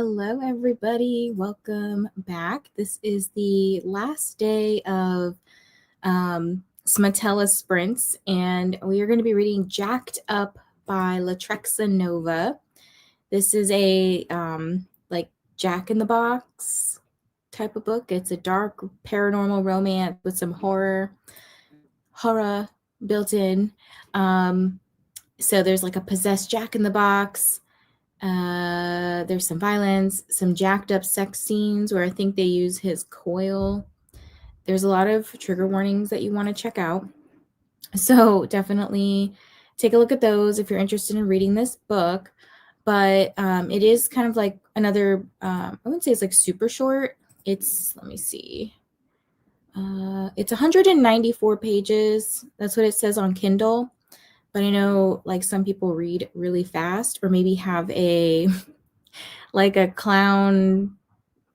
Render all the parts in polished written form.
Hello, everybody. Welcome back. This is the last day of SMUTELLA Sprints, and we are going to be reading Jacked Up by Latrexa Nova. This is a like Jack in the Box type of book. It's a dark paranormal romance with some horror built in. So there's like a possessed Jack in the Box. There's some violence, some jacked up sex scenes where I think they use his coil. There's a lot of trigger warnings that you want to check out. So definitely take a look at those if you're interested in reading this book. But it is kind of like another, I wouldn't say it's like super short. It's, let me see. It's 194 pages. That's what it says on Kindle. But I know like some people read really fast or maybe have a like a clown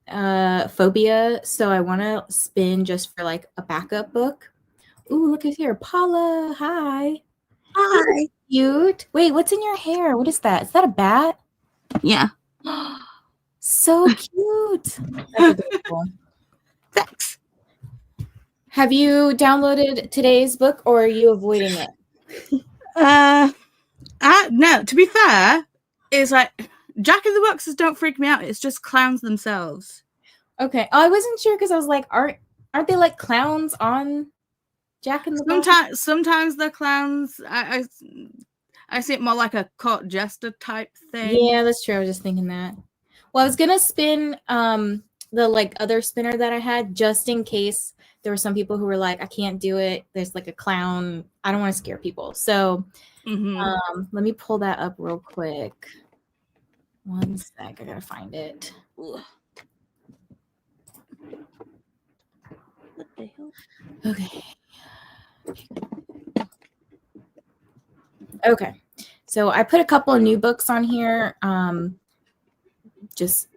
phobia. So I want to spin just for like a backup book. Ooh, look at here. Paula, hi. Hi. Cute. Wait, what's in your hair? What is that? Is that a bat? Yeah. So cute. That's adorable. Thanks. Have you downloaded today's book or are you avoiding it? No, to be fair, it's like Jack in the Boxes don't freak me out. It's just clowns themselves. Okay. Oh, I wasn't sure because I was like, aren't they like clowns on Jack in the Box? Sometimes they're clowns. I see it more like a court jester type thing. Yeah, that's true. I was just thinking that. Well, I was gonna spin the like other spinner that I had just in case there were some people who were like, I can't do it. There's like a clown. I don't want to scare people. So let me pull that up real quick. One sec. I gotta find it. What the hell? Okay. So I put a couple of new books on here, just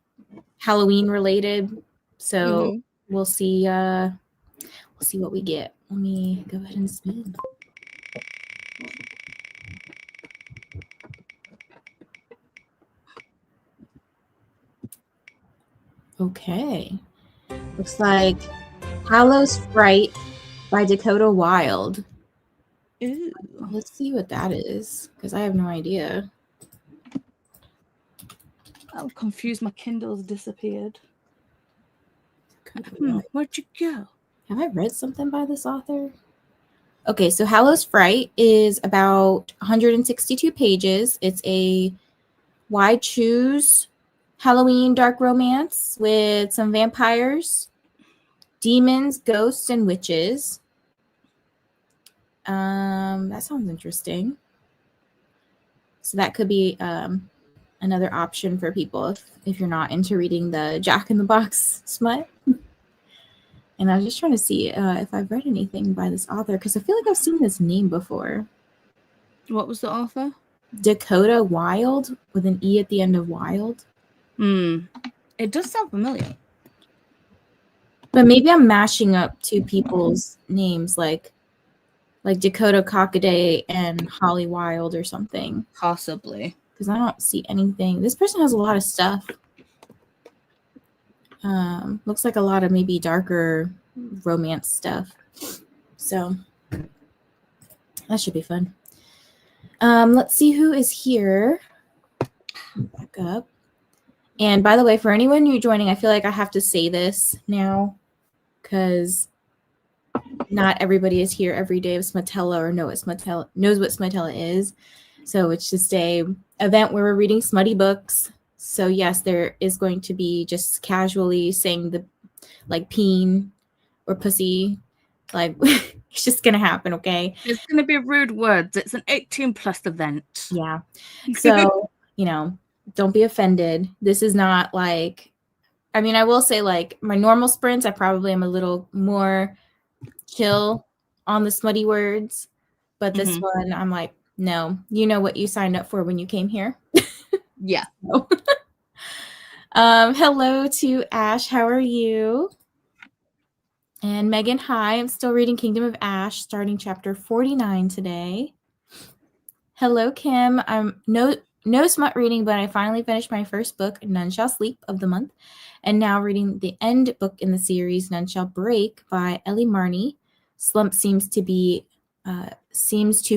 Halloween related. So we'll see what we get. Let me go ahead and spin. Okay. Looks like Hallow's Fright by Dakota Wilde. Ooh. Let's see what that is, because I have no idea. I'm confused. My Kindle's disappeared. Where'd you go? Have I read something by this author? Okay, so Hallow's Fright is about 162 pages. It's a why choose Halloween dark romance with some vampires, demons, ghosts, and witches. That sounds interesting. So that could be another option for people if you're not into reading the Jack in the Box smut. And I was just trying to see if I've read anything by this author because I feel like I've seen this name before. What was the author? Dakota Wilde with an E at the end of Wilde. It does sound familiar. But maybe I'm mashing up two people's names like Dakota Cockaday and Holly Wilde or something. Possibly. Because I don't see anything. This person has a lot of stuff. Looks like a lot of maybe darker romance stuff. So that should be fun. Let's see who is here. Back up. And by the way, for anyone new joining, I feel like I have to say this now because not everybody is here every day of SMUTELLA or knows what SMUTELLA is. So it's just a event where we're reading smutty books. So yes, there is going to be just casually saying the like peen or pussy. Like it's just gonna happen, okay? It's gonna be rude words. It's an 18+ event. Yeah. So, don't be offended. This is not like, I mean, I will say like my normal sprints, I probably am a little more chill on the smutty words. But this one, I'm like, no, you know what you signed up for when you came here. Yeah. Hello to Ash. How are you? And Megan, hi. I'm still reading Kingdom of Ash, starting chapter 49 today. Hello, Kim. I'm no smut reading, but I finally finished my first book, None Shall Sleep, of the month, and now reading the end book in the series, None Shall Break, by Ellie Marney. Slump seems to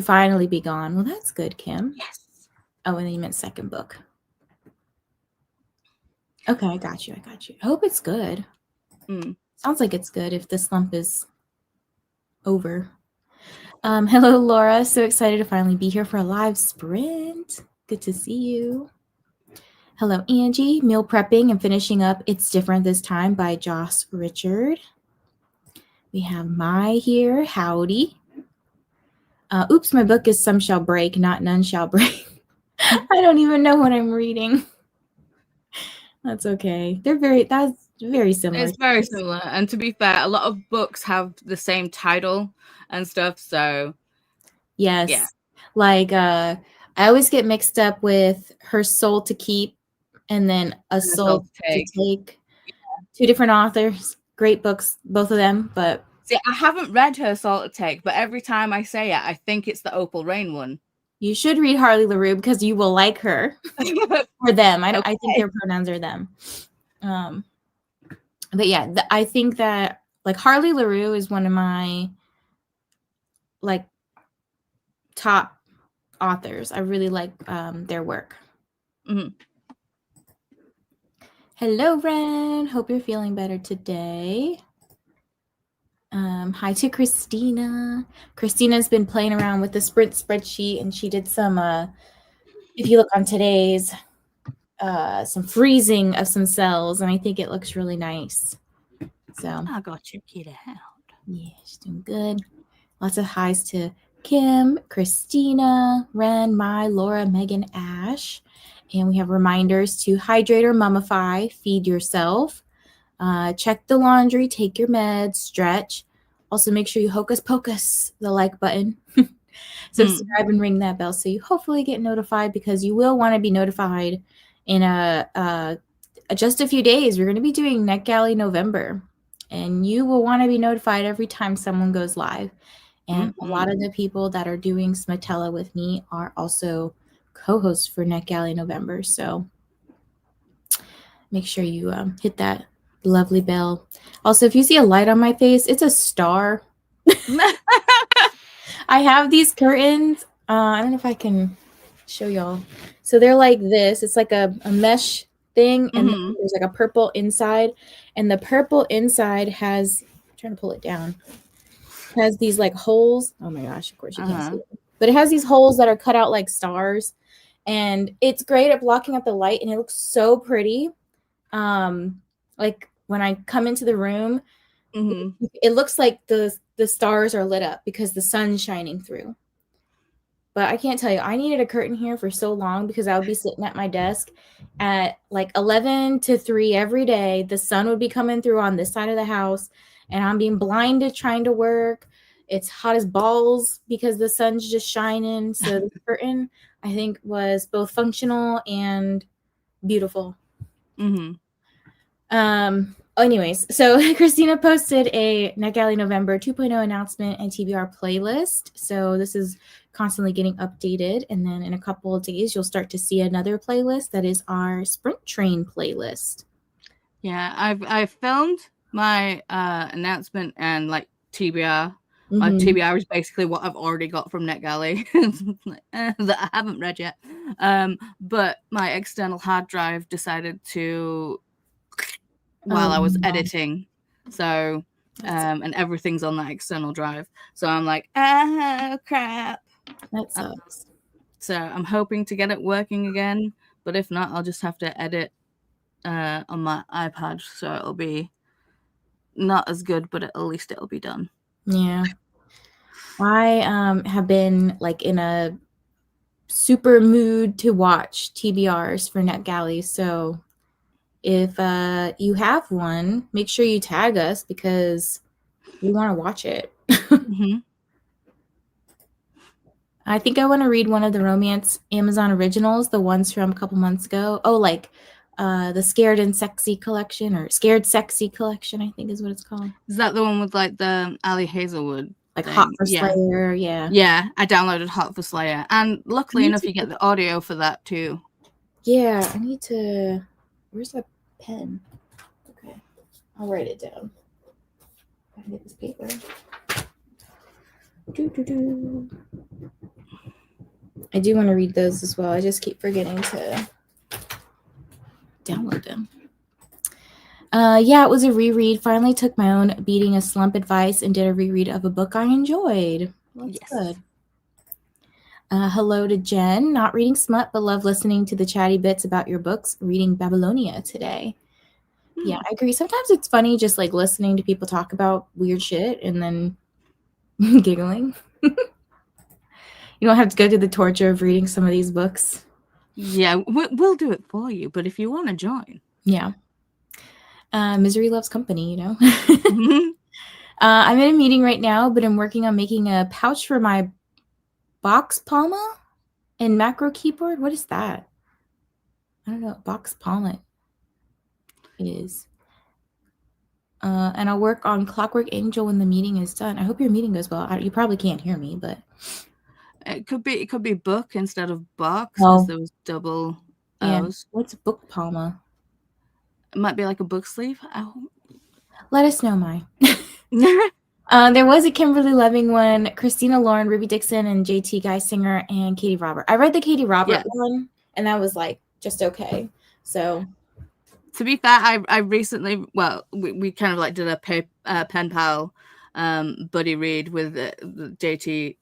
finally be gone. Well, that's good, Kim. Yes. Oh, and then you meant second book. Okay, I got you. I hope it's good. Sounds like it's good if the slump is over. Hello, Laura. So excited to finally be here for a live sprint. Good to see you. Hello, Angie. Meal prepping and finishing up It's Different This Time by Joss Richard. We have Mai here. Howdy. Oops, my book is Some Shall Break, not None Shall Break. I don't even know what I'm reading. That's okay. That's very similar. It's very similar. And to be fair, a lot of books have the same title and stuff. So, yes. Yeah. Like, I always get mixed up with Her Soul to Keep and then A Soul to Take. Yeah. Two different authors. Great books, both of them. But see, I haven't read Her Soul to Take, but every time I say it, I think it's the Opal Rain one. You should read Harley LaRue because you will like her. Or them. I think their pronouns are them. But yeah, I think that like Harley LaRue is one of my like top authors. I really like their work. Hello, Ren. Hope you're feeling better today. Hi to Christina. Christina's been playing around with the sprint spreadsheet, and she did some, if you look on today's, some freezing of some cells, and I think it looks really nice. So I got your kid out. Yeah, she's doing good. Lots of highs to Kim, Christina, Ren, Mai, Laura, Megan, Ash. And we have reminders to hydrate or mummify, feed yourself, check the laundry, take your meds, stretch. Also, make sure you hocus pocus the like button. Subscribe and ring that bell so you hopefully get notified, because you will want to be notified in just a few days. We're going to be doing NetGalley November, and you will want to be notified every time someone goes live. And a lot of the people that are doing SMUTELLA with me are also co-hosts for NetGalley November. So make sure you hit that lovely bell. Also, if you see a light on my face, it's a star. I have these curtains. I don't know if I can show y'all. So they're like this. It's like a mesh thing, and then there's like a purple inside. And the purple inside has, I'm trying to pull it down, has these like holes. Oh my gosh, of course you can't see it. But it has these holes that are cut out like stars. And it's great at blocking out the light, and it looks so pretty. Like when I come into the room, it looks like the stars are lit up because the sun's shining through. But I can't tell you, I needed a curtain here for so long because I would be sitting at my desk at like 11 to 3 every day. The sun would be coming through on this side of the house, and I'm being blinded trying to work. It's hot as balls because the sun's just shining. So the curtain, I think, was both functional and beautiful. Anyways, so Christina posted a NetGalley November 2.0 announcement and TBR playlist. So this is constantly getting updated. And then in a couple of days, you'll start to see another playlist that is our Sprint Train playlist. Yeah, I've filmed my announcement and like TBR. My TBR is basically what I've already got from NetGalley that I haven't read yet. But my external hard drive decided to, while I was editing. So, and everything's on that external drive. So I'm like, oh, crap. That sucks. So I'm hoping to get it working again. But if not, I'll just have to edit on my iPad. So it'll be not as good, but at least it'll be done. Yeah. I have been like in a super mood to watch TBRs for NetGalley. So if you have one, make sure you tag us because we want to watch it. I think I want to read one of the romance Amazon originals, the ones from a couple months ago. Oh, like the Scared and Sexy collection, or Scared Sexy collection, I think is what it's called. Is that the one with like the Ali Hazelwood? Like Hot for Yeah. Slayer, yeah. Yeah, I downloaded Hot for Slayer, and luckily enough, to- you get the audio for that too. Yeah, I need to. Where's that pen? Okay, I'll write it down. I can get this paper. I do want to read those as well. I just keep forgetting to download them. Yeah, it was a reread. Finally took my own beating a slump advice and did a reread of a book I enjoyed. That's good. Hello to Jen. Not reading smut, but love listening to the chatty bits about your books. Reading Babylonia today. Yeah, I agree. Sometimes it's funny just like listening to people talk about weird shit and then giggling. You don't have to go through the torture of reading some of these books. Yeah, we'll do it for you, but if you want to join. Yeah. Misery loves company, you know? I'm in a meeting right now, but I'm working on making a pouch for my box palma and macro keyboard. What is that? I don't know what box palma is. And I'll work on Clockwork Angel when the meeting is done. I hope your meeting goes well. You probably can't hear me, but it could be book instead of box because there was double O's. What's book palma? It might be like a book sleeve. Let us know, Mai. There was a Kimberly Loving one, Christina Lauren, Ruby Dixon, and JT Geisinger, and Katie Robert. I read the Katie Robert one, and that was like just okay. So, to be fair, I recently, well, we kind of like did a pen pal buddy read with the JT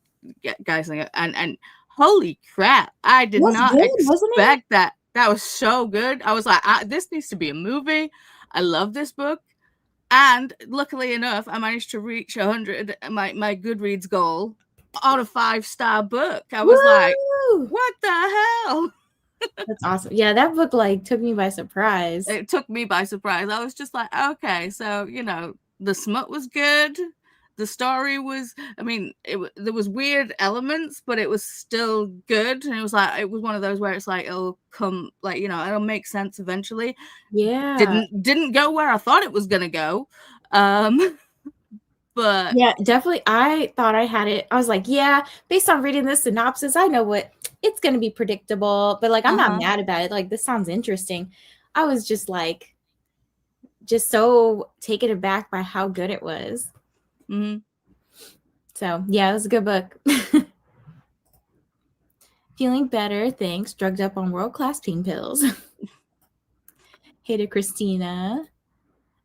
Geisinger, and holy crap, I did not expect that. That was so good. I was like, this needs to be a movie. I love this book. And luckily enough, I managed to reach 100, my Goodreads goal on a 5-star book. I was like, what the hell? That's awesome. Yeah, that book like took me by surprise. It took me by surprise. I was just like, okay, so, you know, the smut was good. The story was, I mean, there was weird elements, but it was still good. And it was one of those where it's like, it'll come, like, you know, it'll make sense eventually. Yeah. Didn't go where I thought it was going to go. But yeah, definitely. I thought I had it. I was like, yeah, based on reading this synopsis, I know what it's going to be predictable, but like, I'm not mad about it. Like, this sounds interesting. I was just like, just so taken aback by how good it was. So yeah, it was a good book. Feeling better, thanks. Drugged up on world-class pain pills. Hey to Christina.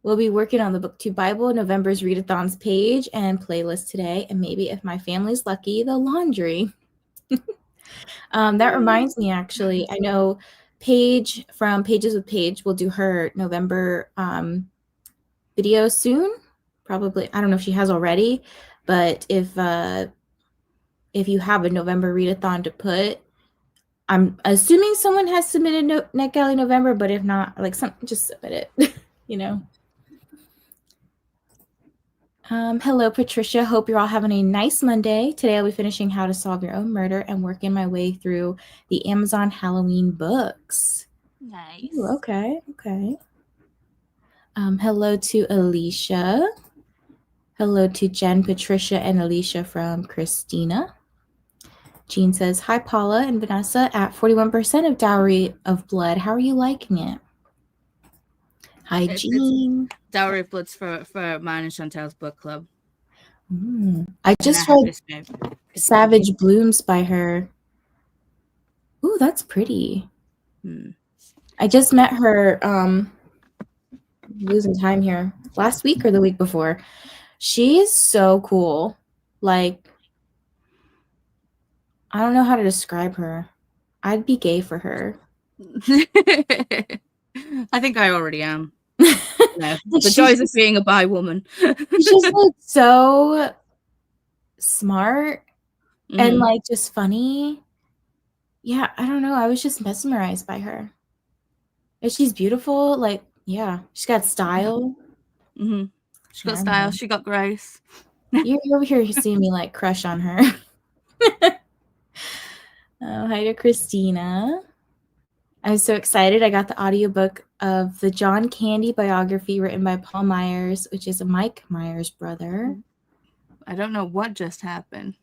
We'll be working on the BookTube Bible, November's readathons page and playlist today, and maybe if my family's lucky, the laundry. That reminds me, actually, I know Paige from Pages with Paige will do her November video soon. Probably, I don't know if she has already, but if you have a November readathon to put, I'm assuming someone has submitted NetGalley November, but if not, like, just submit it, you know. Hello, Patricia. Hope you're all having a nice Monday. Today I'll be finishing How to Solve Your Own Murder and working my way through the Amazon Halloween books. Nice. Ooh, okay. Hello to Alicia. Hello to Jen, Patricia, and Alicia from Christina. Jean says, hi, Paula and Vanessa. At 41% of Dowry of Blood, how are you liking it? Hi, Jean. Dowry of Blood's for mine and Chantel's book club. I just read Savage Blooms by her. Ooh, that's pretty. I just met her, losing time here, last week or the week before. She is so cool. Like, I don't know how to describe her. I'd be gay for her. I think I already am. No, the joys of being a bi woman. She's just like so smart and like just funny. Yeah, I don't know. I was just mesmerized by her. And she's beautiful. Like, yeah, she's got style. She got style. She got grace. You're over here seeing me like crush on her. Oh, hi to Christina. I'm so excited. I got the audiobook of the John Candy biography written by Paul Myers, which is Mike Myers' brother. I don't know what just happened.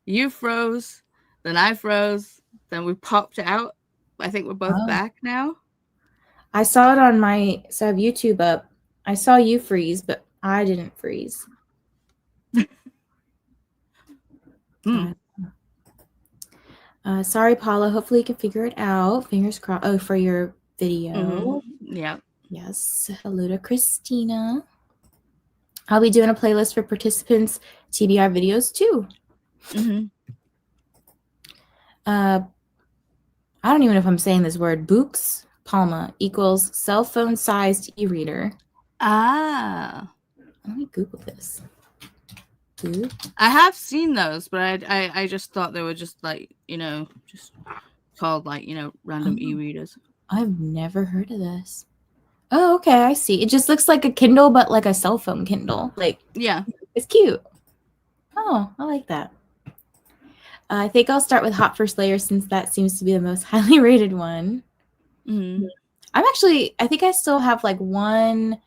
You froze, then I froze, then we popped out. I think we're both back now. I saw it on my, so I have YouTube up. I saw you freeze, but I didn't freeze. Sorry, Paula. Hopefully you can figure it out. Fingers crossed. Oh, for your video. Yeah. Yes. Hello to Christina. I'll be doing a playlist for participants' TBR videos too. I don't even know if I'm saying this word. Books Palma equals cell phone sized e-reader. Ah. Let me Google this. I have seen those, but I just thought they were just like, just called like, random e-readers. I've never heard of this. Oh, okay, I see. It just looks like a Kindle, but like a cell phone Kindle. Like, yeah, it's cute. Oh, I like that. I think I'll start with Hot First Layer since that seems to be the most highly rated one. I think I still have like one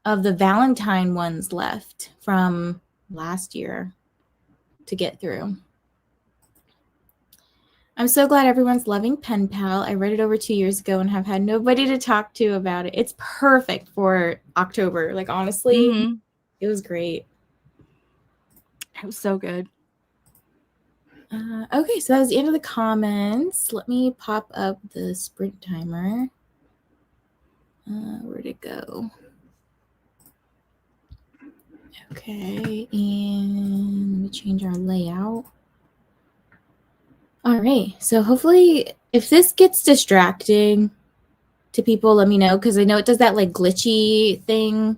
of the Valentine ones left from last year to get through. I'm so glad everyone's loving Pen Pal. I read it over 2 years ago and have had nobody to talk to about it. It's perfect for October. Like, honestly, it was great. It was so good. Okay, so that was the end of the comments. Let me pop up the sprint timer. Where'd it go? Okay, and let me change our layout. All right, so hopefully if this gets distracting to people, let me know, because I know it does that like glitchy thing.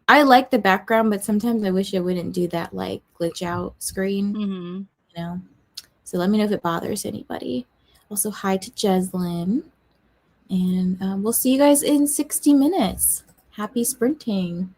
I like the background, but sometimes I wish it wouldn't do that like glitch out screen, So let me know if it bothers anybody. Also, hi to Jeslyn. And we'll see you guys in 60 minutes. Happy sprinting.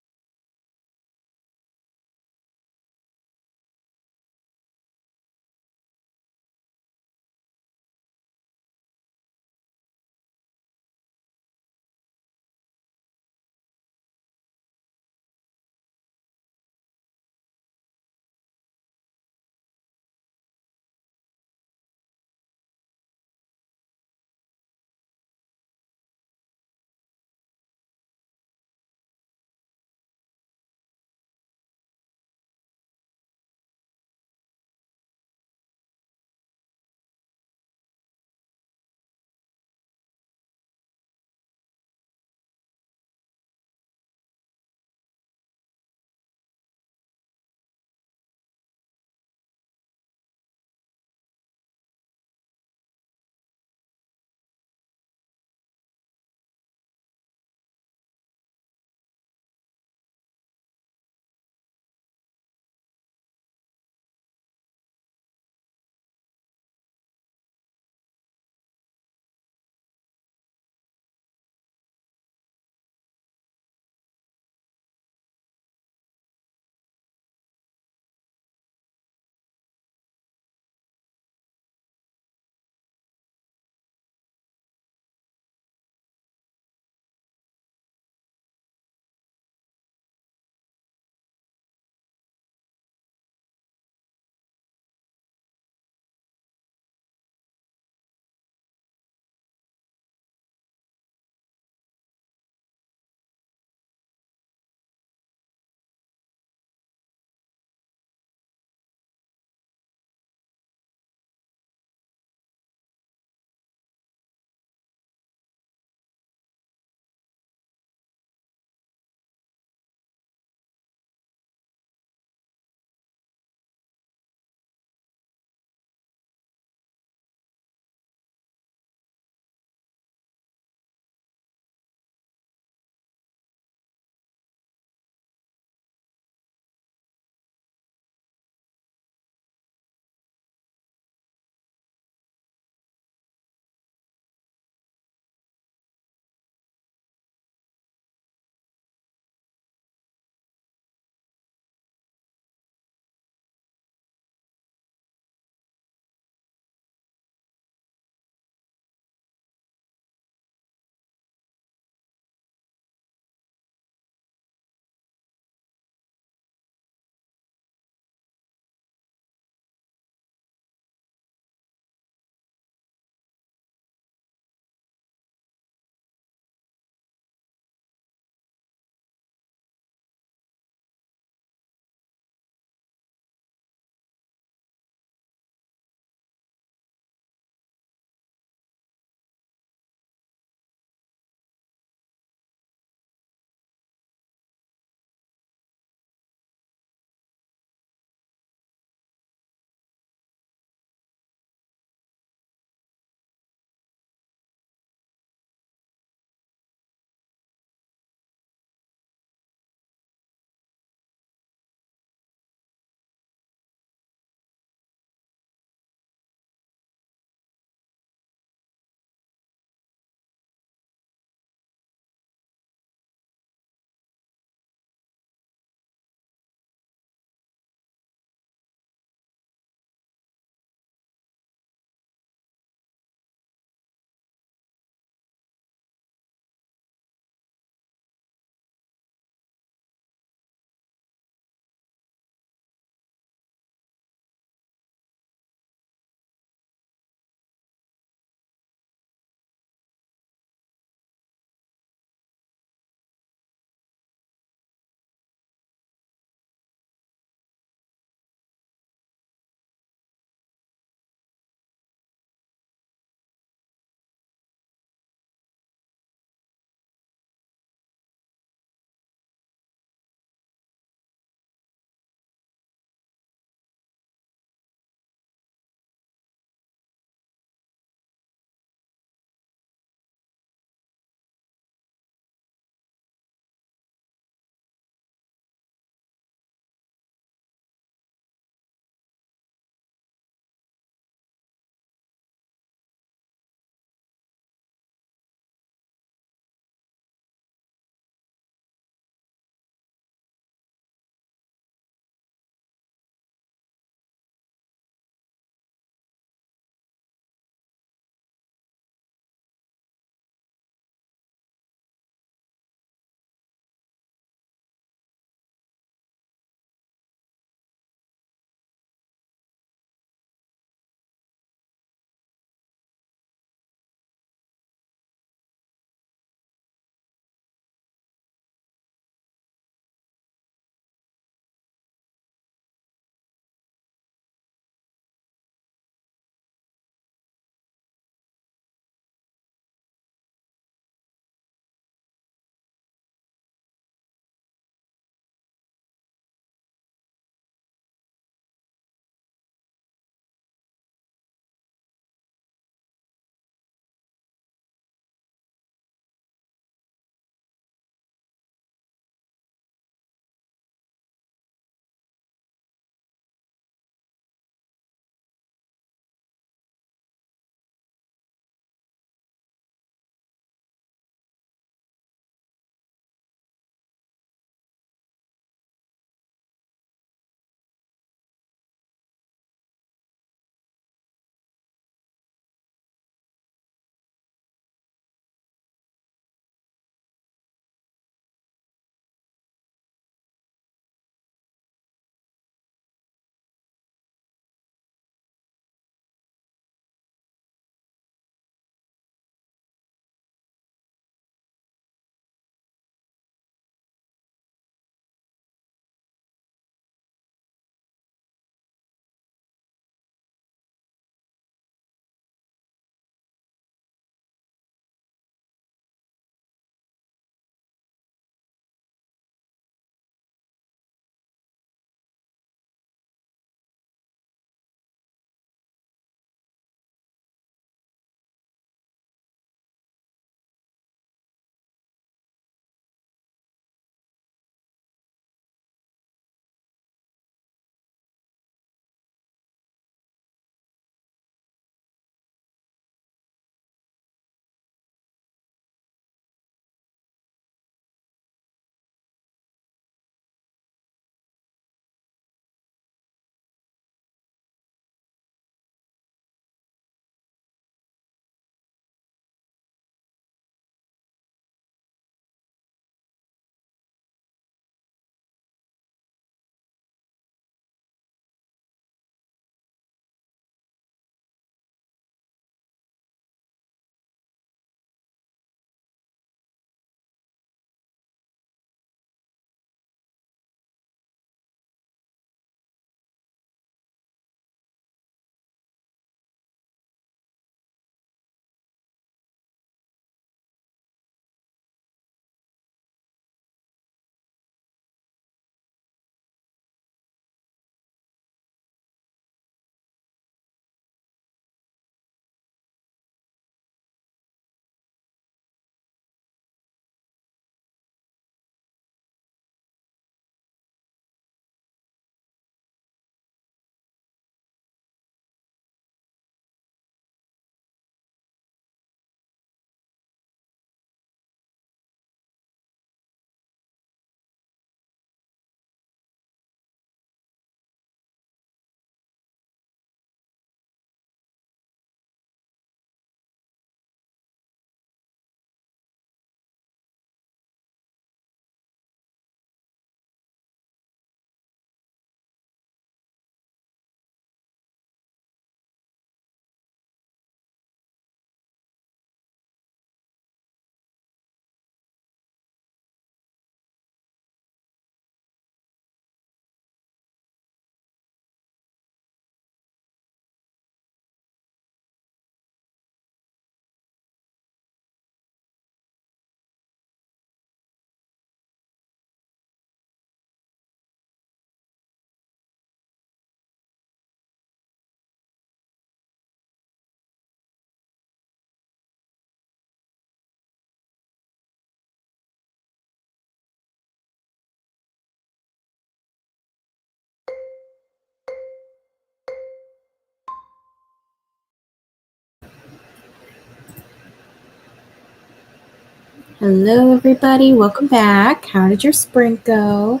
Hello, everybody. Welcome back. How did your sprint go?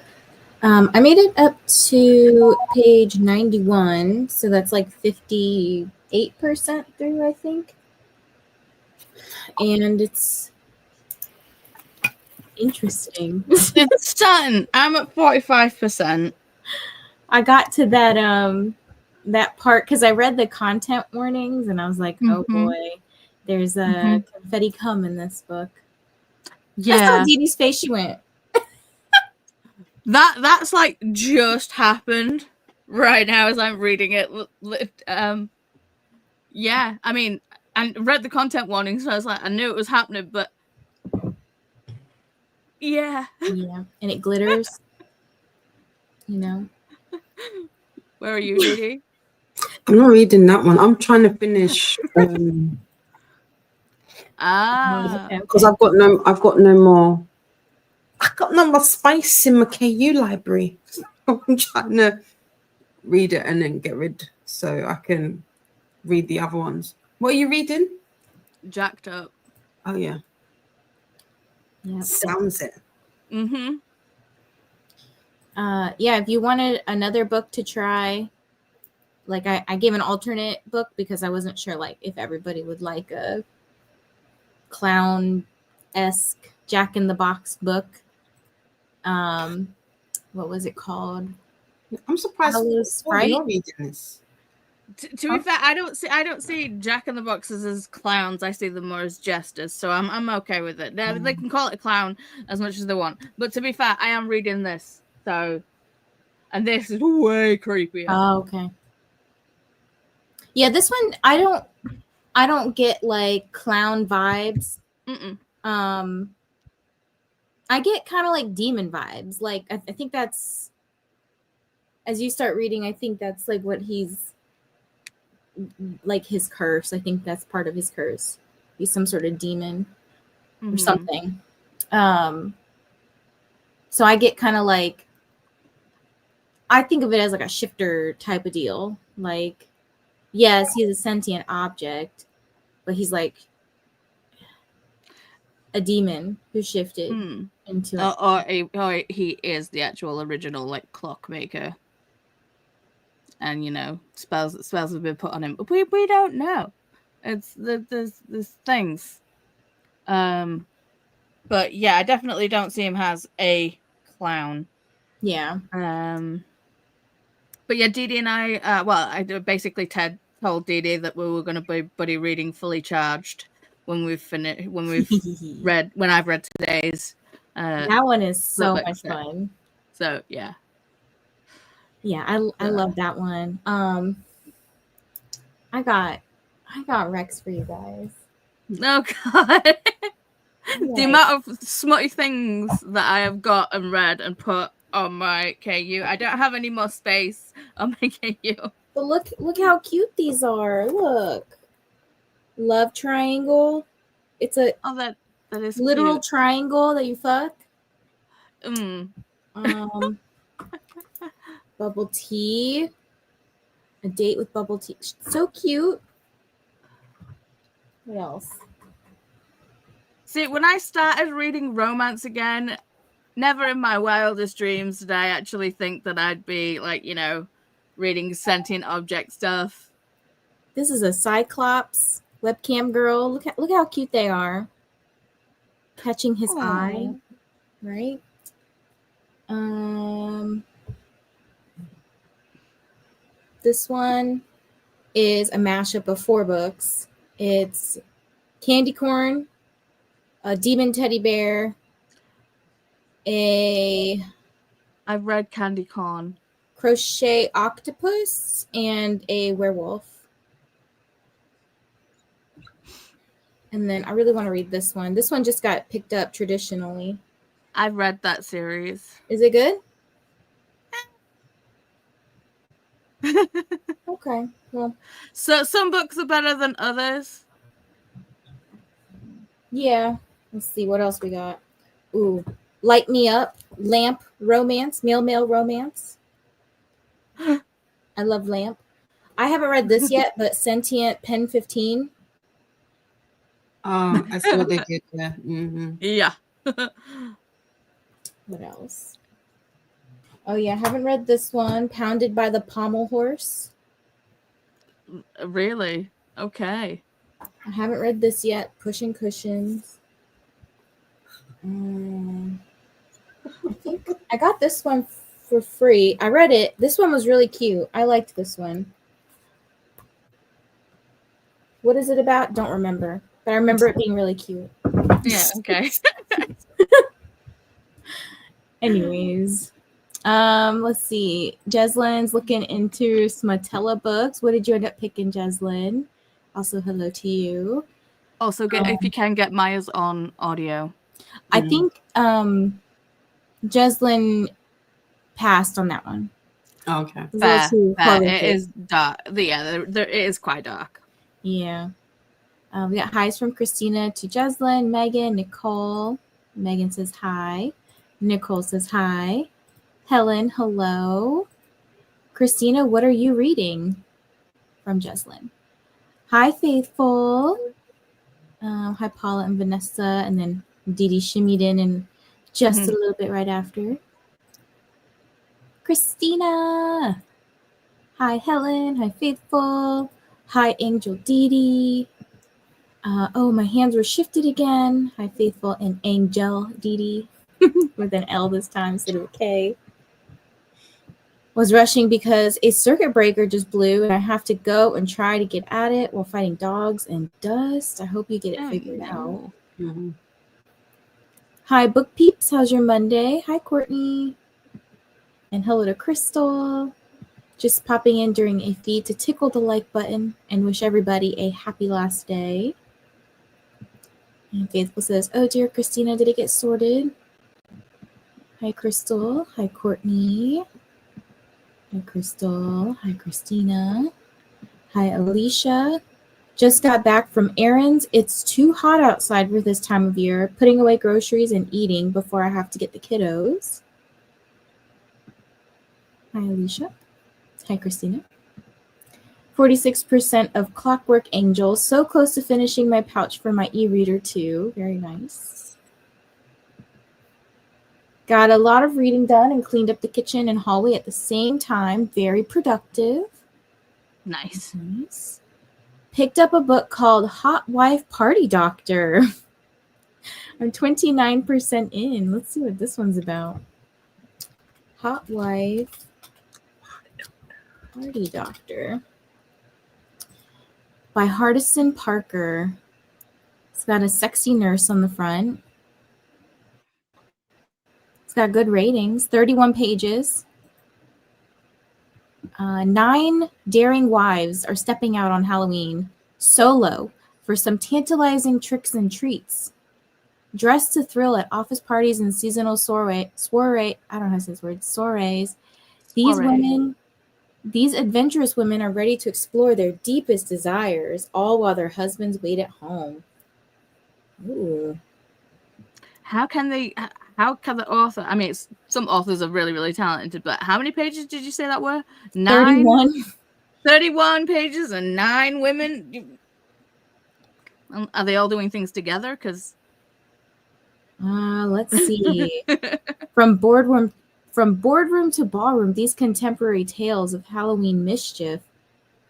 I made it up to page 91, so that's like 58% through, I think. And it's interesting. It's starting. I'm at 45%. I got to that part because I read the content warnings and I was like, oh boy, there's a confetti cum in this book. Yeah. I saw Dee Dee's face. She went. That's like just happened right now as I'm reading it. Yeah, I mean, I read the content warning, so I was like, I knew it was happening, but yeah. Yeah, and it glitters. Where are you, Dee Dee? I'm not reading that one. I'm trying to finish. Okay. Because I've got no more. I've got no more space in my KU library. I'm trying to read it and then get rid so I can read the other ones. What are you reading? Jacked Up. Oh yeah. Sounds it. Yeah, if you wanted another book to try, like I gave an alternate book because I wasn't sure like if everybody would like a clown-esque Jack in the Box book. What was it called? I'm surprised you're reading this. To be fair, I don't see Jack in the Boxes as clowns. I see them more as jesters, so I'm okay with it. They can call it a clown as much as they want. But to be fair, I am reading this, so, and this is way creepier. Oh, okay. Yeah, this one I don't get like clown vibes. I get kind of like demon vibes. Like I think that's, as you start reading, I think that's like what he's like, his curse. I think that's part of his curse. He's some sort of demon or something. So I get kind of like, I think of it as like a shifter type of deal. Like, yes, he's a sentient object, but he's like a demon who shifted into or he is the actual original like clockmaker. And spells have been put on him. We don't know. It's there's things. But yeah, I definitely don't see him as a clown. Yeah. But yeah, Dee Dee and I basically Ted told Dee Dee that we were going to be buddy reading Fully Charged when we've finished, when I've read today's. That one is so much fun. So yeah. Yeah, I love that one. I got Rex for you guys. Oh God. The amount of smutty things that I have got and read and put on my KU. I don't have any more space on my KU. But look how cute these are. Look. Love triangle. It's a that is literal cute. triangle that you fuck. Bubble tea. A date with bubble tea. So cute. What else? See, when I started reading romance again, never in my wildest dreams did I actually think that I'd be like, reading sentient object stuff. This is a Cyclops webcam girl. Look how cute they are. Catching his eye, right? This one is a mashup of 4 books. It's Candy Corn, a demon teddy bear, I've read Candy Corn, crochet octopus, and a werewolf. And then I really want to read this one. This one just got picked up traditionally. I've read that series. Is it good? Okay. Well, so some books are better than others. Yeah. Let's see what else we got. Ooh, Light Me Up, Lamp Romance, Male Romance. I love Lamp. I haven't read this yet, but Sentient Pen 15. Oh, I see what they did there. Mm-hmm. Yeah. What else? Oh yeah, I haven't read this one. Pounded by the Pommel Horse. Really? Okay. I haven't read this yet. Pushing Cushions. I think I got this one for free. I read it. This one was really cute. I liked this one. What is it about? Don't remember. But I remember it being really cute. Yeah, okay. Anyways. Let's see. Jeslin's looking into SMUTELLA books. What did you end up picking, Jeslyn? Also, hello to you. Also, if you can get Maya's on audio. I think Jeslyn passed on that one. Okay. Fair. It is dark. Yeah, it is quite dark. Yeah. We got highs from Christina to Jeslyn, Megan, Nicole. Megan says hi. Nicole says hi. Helen, hello. Christina, what are you reading? From Jeslyn. Hi, Faithful. Hi, Paula and Vanessa. And then Dee Dee shimmied in and just a little bit right after. Christina. Hi, Helen. Hi, Faithful. Hi, Angel Dee Dee. Oh, my hands were shifted again. Hi, Faithful and Angel Dee Dee. With an L this time instead of a K. Was rushing because a circuit breaker just blew and I have to go and try to get at it while fighting dogs and dust. I hope you get it figured out. Mm-hmm. Hi, Book Peeps. How's your Monday? Hi, Courtney. And hello to Crystal. Just popping in during a feed to tickle the like button and wish everybody a happy last day. And Faithful says, oh dear, Christina, did it get sorted? Hi, Crystal. Hi, Courtney. Hi, Crystal. Hi, Christina. Hi, Alicia. Just got back from errands. It's too hot outside for this time of year. Putting away groceries and eating before I have to get the kiddos. Hi, Alicia. Hi, Christina. 46% of Clockwork Angel. So close to finishing my pouch for my e-reader too. Very nice. Got a lot of reading done and cleaned up the kitchen and hallway at the same time. Very productive. Nice. Nice. Picked up a book called Hot Wife Party Doctor. I'm 29% in. Let's see what this one's about. Hot Wife Party Doctor by Hardison Parker. It's got a sexy nurse on the front. It's got good ratings, 31 pages. 9 daring wives are stepping out on Halloween solo for some tantalizing tricks and treats. Dressed to thrill at office parties and seasonal soirees. These adventurous women are ready to explore their deepest desires, all while their husbands wait at home. Ooh. How can the author, I mean, some authors are really, really talented, but how many pages did you say that were? 9? 31. 31 pages and 9 women? Are they all doing things together? Because let's see. From boardroom to ballroom, these contemporary tales of Halloween mischief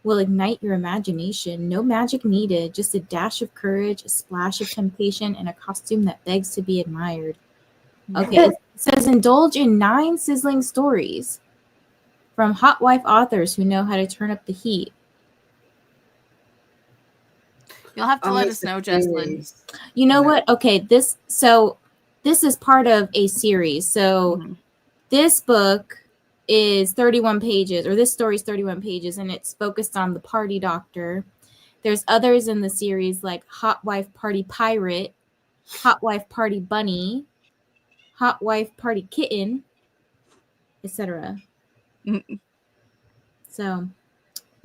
will ignite your imagination. No magic needed, just a dash of courage, a splash of temptation, and a costume that begs to be admired. Okay, it says indulge in 9 sizzling stories from hot wife authors who know how to turn up the heat. You'll have to let us know, Jesslyn. You know what? Okay, this is part of a series. So this book is 31 pages, or this story is 31 pages, and it's focused on the party doctor. There's others in the series like Hot Wife Party Pirate, Hot Wife Party Bunny, Hot Wife Party Kitten, etc. So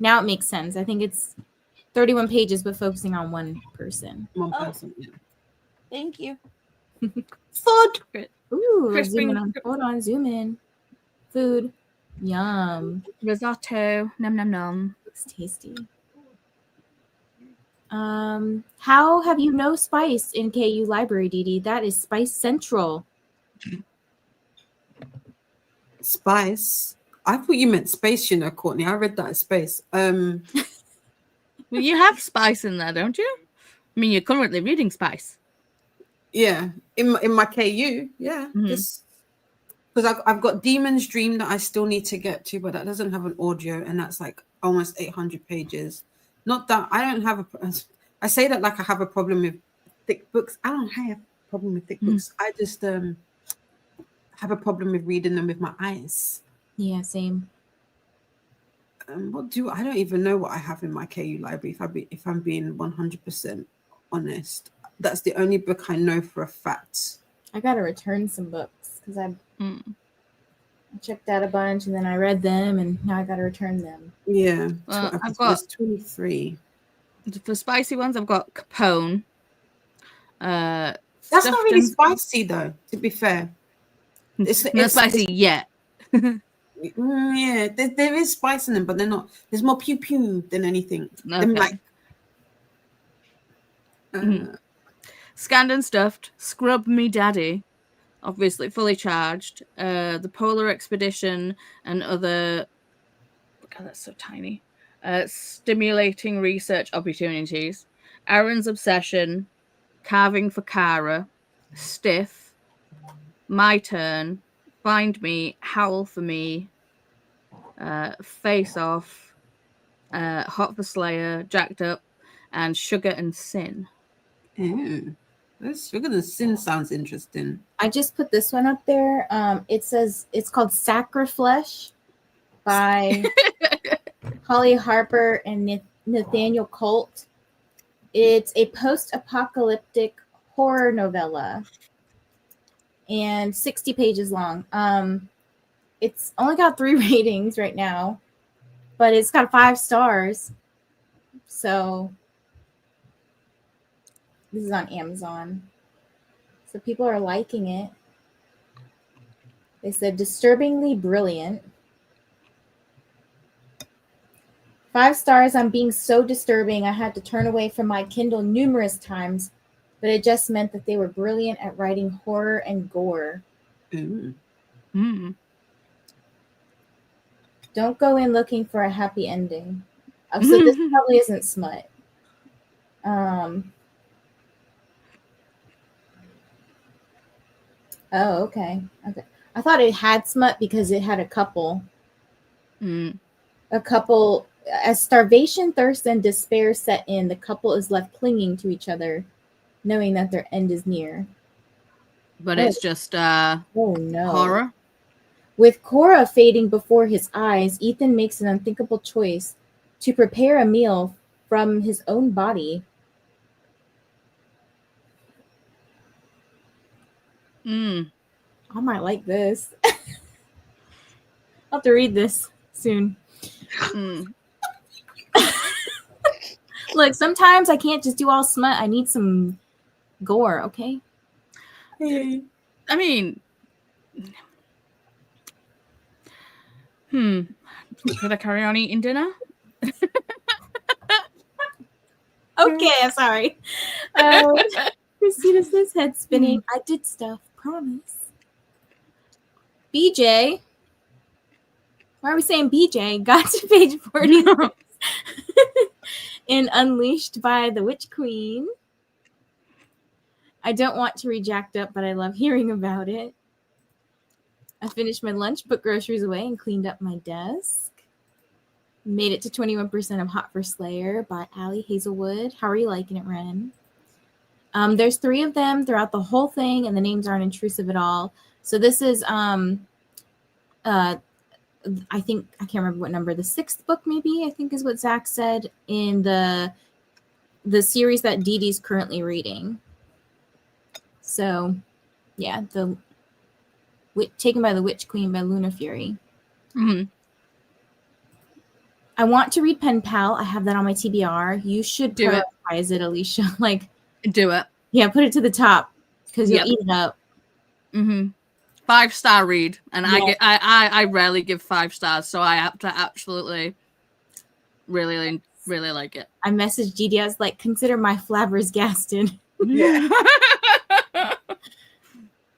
now it makes sense. I think it's 31 pages, but focusing on one person. One person. Yeah. Thank you. Food. Ooh, hold on, zoom in. Food. Yum. Risotto. Num num num. Looks tasty. How have you no spice in KU library, Dee? That is Spice Central. Spice. I thought you meant space, you know, Courtney. I read that as space. Well, you have spice in there, don't you? I mean, you're currently reading spice. Yeah, in my KU, yeah. This because I've got Demon's Dream that I still need to get to, but that doesn't have an audio, and that's like almost 800 pages. Not that I don't have I say that like I have a problem with thick books. I don't have a problem with thick books. I just have a problem with reading them with my eyes. Yeah, same. I don't even know what I have in my KU library. If I'm being 100% honest, that's the only book I know for a fact. I gotta return some books because I checked out a bunch and then I read them and now I gotta return them. Yeah, I've got 23. For spicy ones. I've got Capone. That's not really spicy though. To be fair, it's not spicy yet. Yeah, there is spice in them, but they're not. There's more pew pew than anything. Okay. Them like Scanned and Stuffed, Scrub Me Daddy, obviously fully charged. The Polar Expedition and other. God, that's so tiny. Stimulating research opportunities. Aaron's Obsession, Carving for Kara, Stiff, My Turn, Find Me, Howl for Me, Face Off, Hot for Slayer, Jacked Up, and Sugar and Sin. Sugar and Sin sounds interesting. I just put this one up there. It says it's called Sacriflesh by Holly Harper and Nathaniel Colt. It's a post-apocalyptic horror novella and 60 pages long. It's only got 3 ratings right now, but it's got 5 stars. So this is on Amazon. So people are liking it. They said disturbingly brilliant. 5 stars on being so disturbing I had to turn away from my Kindle numerous times, but it just meant that they were brilliant at writing horror and gore. Don't go in looking for a happy ending. So this probably isn't smut. Oh, okay. I thought it had smut because it had a couple. A couple, as starvation, thirst, and despair set in, the couple is left clinging to each other, knowing that their end is near. But it's just horror. With Cora fading before his eyes, Ethan makes an unthinkable choice to prepare a meal from his own body. I might like this. I'll have to read this soon. Look, sometimes I can't just do all smut. I need some gore, okay? I mean, should I carry on eating dinner? Okay, I'm sorry. Christina says head spinning. I did stuff, promise. BJ. Why are we saying BJ? Got to page 46 in Unleashed by the Witch Queen. I don't want to read Jacked Up, but I love hearing about it. I finished my lunch, put groceries away, and cleaned up my desk. Made it to 21% of Hot for Slayer by Allie Hazelwood. How are you liking it, Ren? There's 3 of them throughout the whole thing, and the names aren't intrusive at all. So this is, I think, I can't remember what number, the 6th book maybe, I think is what Zach said, in the series that Dee Dee's currently reading. So, yeah, Taken by the Witch Queen by Luna Fury. I want to read Pen Pal. I have that on my TBR. You should prioritize it, Alicia. Do it. Yeah, put it to the top because you'll eat it up. 5-star read, and I rarely give 5 stars, so I have to absolutely really really like it. I messaged Didi. I was like, consider my flabbers Gaston. Yeah.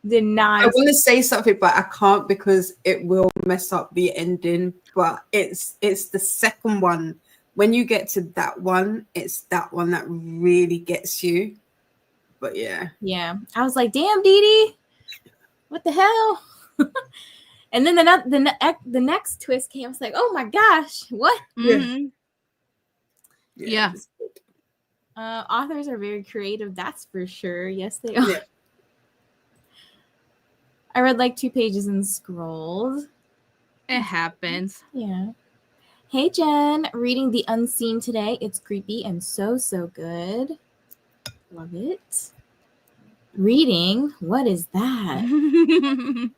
Did not. I want to say something, but I can't because it will mess up the ending. But it's the second one. When you get to that one, it's that one that really gets you. But yeah. Yeah. I was like, damn, Didi. What the hell? And then the next twist came. I was like, oh my gosh, what? Mm-hmm. Yeah. Authors are very creative, that's for sure. Yes, they are. Yeah. I read like 2 pages and scrolled. It happens. Yeah. Hey, Jen. Reading The Unseen today. It's creepy and so good. Love it. Reading? What is that?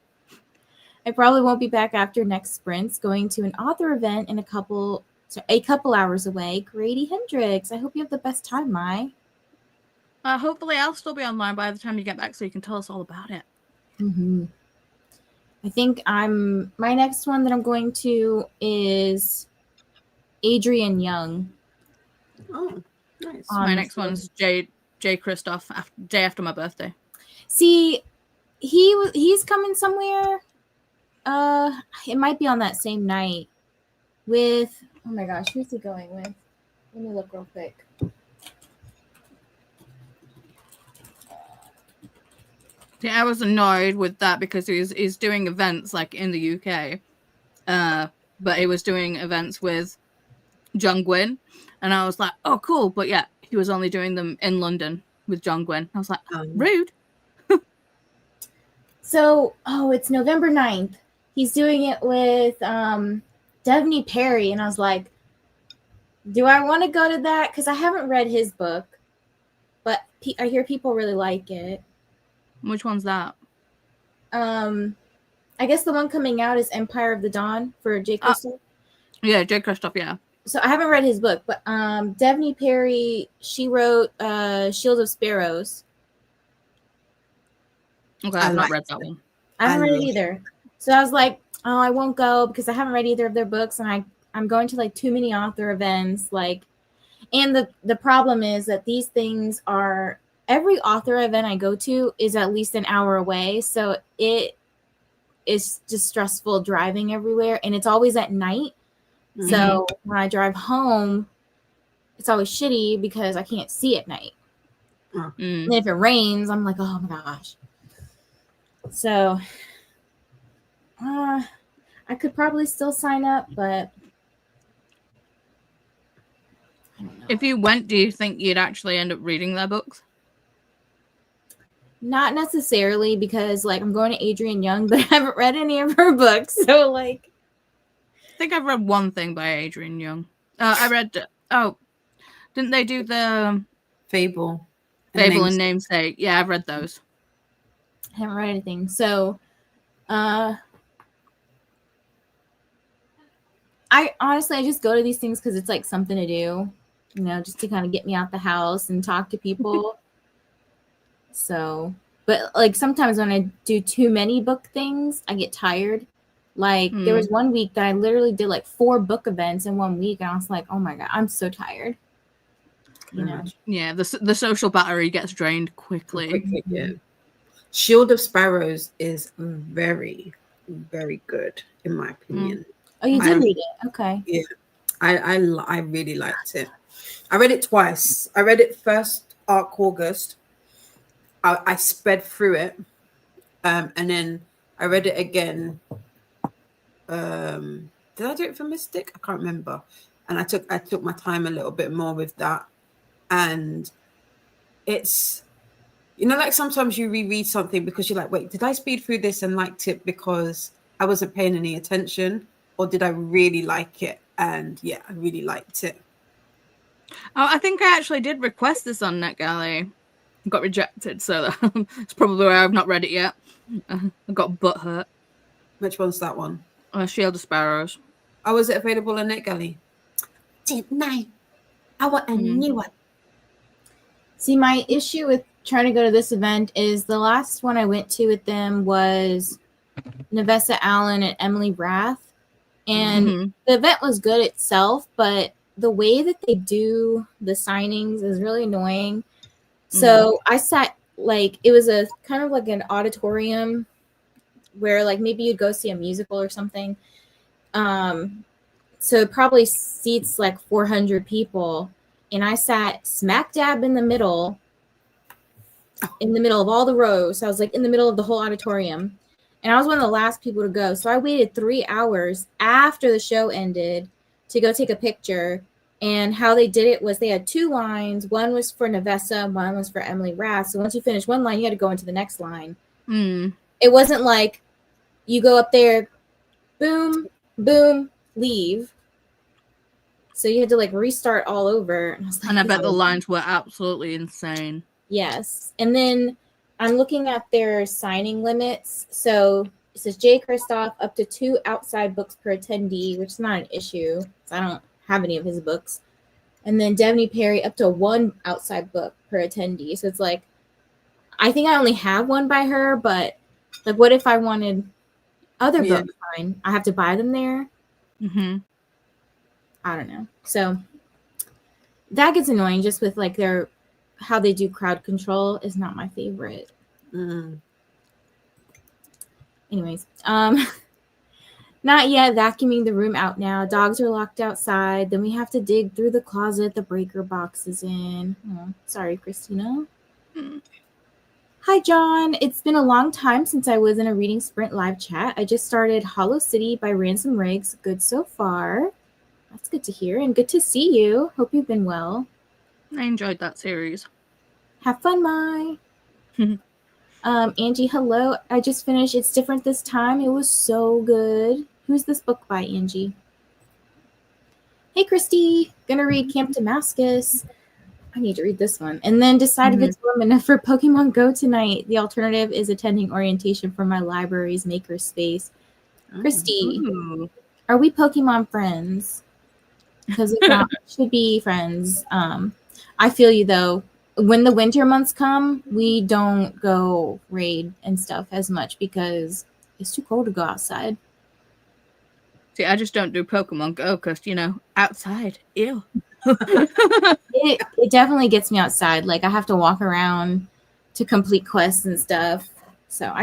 I probably won't be back after next sprints. Going to an author event in a couple hours away. Grady Hendricks. I hope you have the best time, Mai. Hopefully I'll still be online by the time you get back so you can tell us all about it. Mm-hmm. I think my next one that I'm going to is Adrian Young. Oh, nice. My next one's J. Christoph, day after my birthday. See, he's coming somewhere. It might be on that same night with, oh my gosh, who's he going with? Let me look real quick. Yeah, I was annoyed with that because he's doing events like in the UK, but he was doing events with John Gwynne, and I was like, oh, cool, but yeah, he was only doing them in London with John Gwynne. I was like, rude. So, it's November 9th. He's doing it with Devney Perry, and I was like, do I want to go to that? Because I haven't read his book, but I hear people really like it. Which one's that? I guess the one coming out is Empire of the Dawn for J. Christoph. Yeah, J. Christoph, yeah. So I haven't read his book, but Devney Perry, she wrote Shield of Sparrows. Okay, I've not read that one. I haven't read it either. So I was like, oh, I won't go because I haven't read either of their books, and I'm going to like too many author events. Like, and the problem is that these things are, every author event I go to is at least an hour away. So it is just stressful driving everywhere, and it's always at night. Mm-hmm. So when I drive home, it's always shitty because I can't see at night. And if it rains, I'm like, oh my gosh. So I could probably still sign up, but I don't know. If you went, do you think you'd actually end up reading their books? Not necessarily, because like I'm going to Adrian Young, but I haven't read any of her books. So like, I think I've read one thing by Adrian Young. I read, didn't they do the Fable and Namesake? Yeah, I've read those. I haven't read anything. So I honestly just go to these things because it's like something to do, you know, just to kind of get me out the house and talk to people. So, but like sometimes when I do too many book things, I get tired. Like there was one week that I literally did like 4 book events in 1 week, and I was like, oh my God, I'm so tired. You know? Yeah, the social battery gets drained quickly. Yeah. Shield of Sparrows is very, very good in my opinion. Oh, you did read it? Okay. Yeah, I really liked it. I read it twice. I read it first August. I sped through it, and then I read it again. Did I do it for Mystic? I can't remember. And I took my time a little bit more with that, and it's, you know, like sometimes you reread something because you're like, wait, did I speed through this and liked it because I wasn't paying any attention, or did I really like it? And yeah, I really liked it. Oh, I think I actually did request this on NetGalley. Got rejected, so it's probably why I've not read it yet. I got butthurt. Which one's that one? Shield of Sparrows. Oh, was it available on NetGalley? Didn't I want a new one. See, my issue with trying to go to this event is the last one I went to with them was Nevessa Allen and Emily Rath. And the event was good itself, but the way that they do the signings is really annoying. So I sat like, it was a kind of like an auditorium where like maybe you'd go see a musical or something. So it probably seats like 400 people. And I sat smack dab in the middle of all the rows. So I was like in the middle of the whole auditorium. And I was one of the last people to go. So I waited 3 hours after the show ended to go take a picture. And how they did it was they had 2 lines. One was for Nevessa, one was for Emily Rath. So once you finish one line, you had to go into the next line. It wasn't like you go up there, boom, boom, leave. So you had to like restart all over. And I was like, And I bet the lines were absolutely insane. Yes. And then I'm looking at their signing limits. So it says J. Kristoff up to 2 outside books per attendee, which is not an issue. I don't have any of his books. And then Devney Perry up to 1 outside book per attendee. So it's like, I think I only have one by her, but like, what if I wanted other books signed? I have to buy them there. I don't know. So that gets annoying just with like how they do crowd control is not my favorite. Anyways, not yet. Vacuuming the room out now. Dogs are locked outside. Then we have to dig through the closet the breaker box is in. Oh, sorry, Christina. Hi, John. It's been a long time since I was in a Reading Sprint live chat. I just started Hollow City by Ransom Riggs. Good so far. That's good to hear. And good to see you. Hope you've been well. I enjoyed that series. Have fun, Mai. Angie, hello. I just finished It's Different This Time. It was so good. Who's this book by, Angie? Hey, Christy. Gonna read Camp Damascus. I need to read this one. And then decide if it's warm enough for Pokemon Go tonight. The alternative is attending orientation for my library's makerspace. Christy, are we Pokemon friends? Because if not, we should be friends. I feel you, though. When the winter months come, we don't go raid and stuff as much because it's too cold to go outside. See, I just don't do Pokemon Go because, outside. Ew. It definitely gets me outside. Like, I have to walk around to complete quests and stuff. So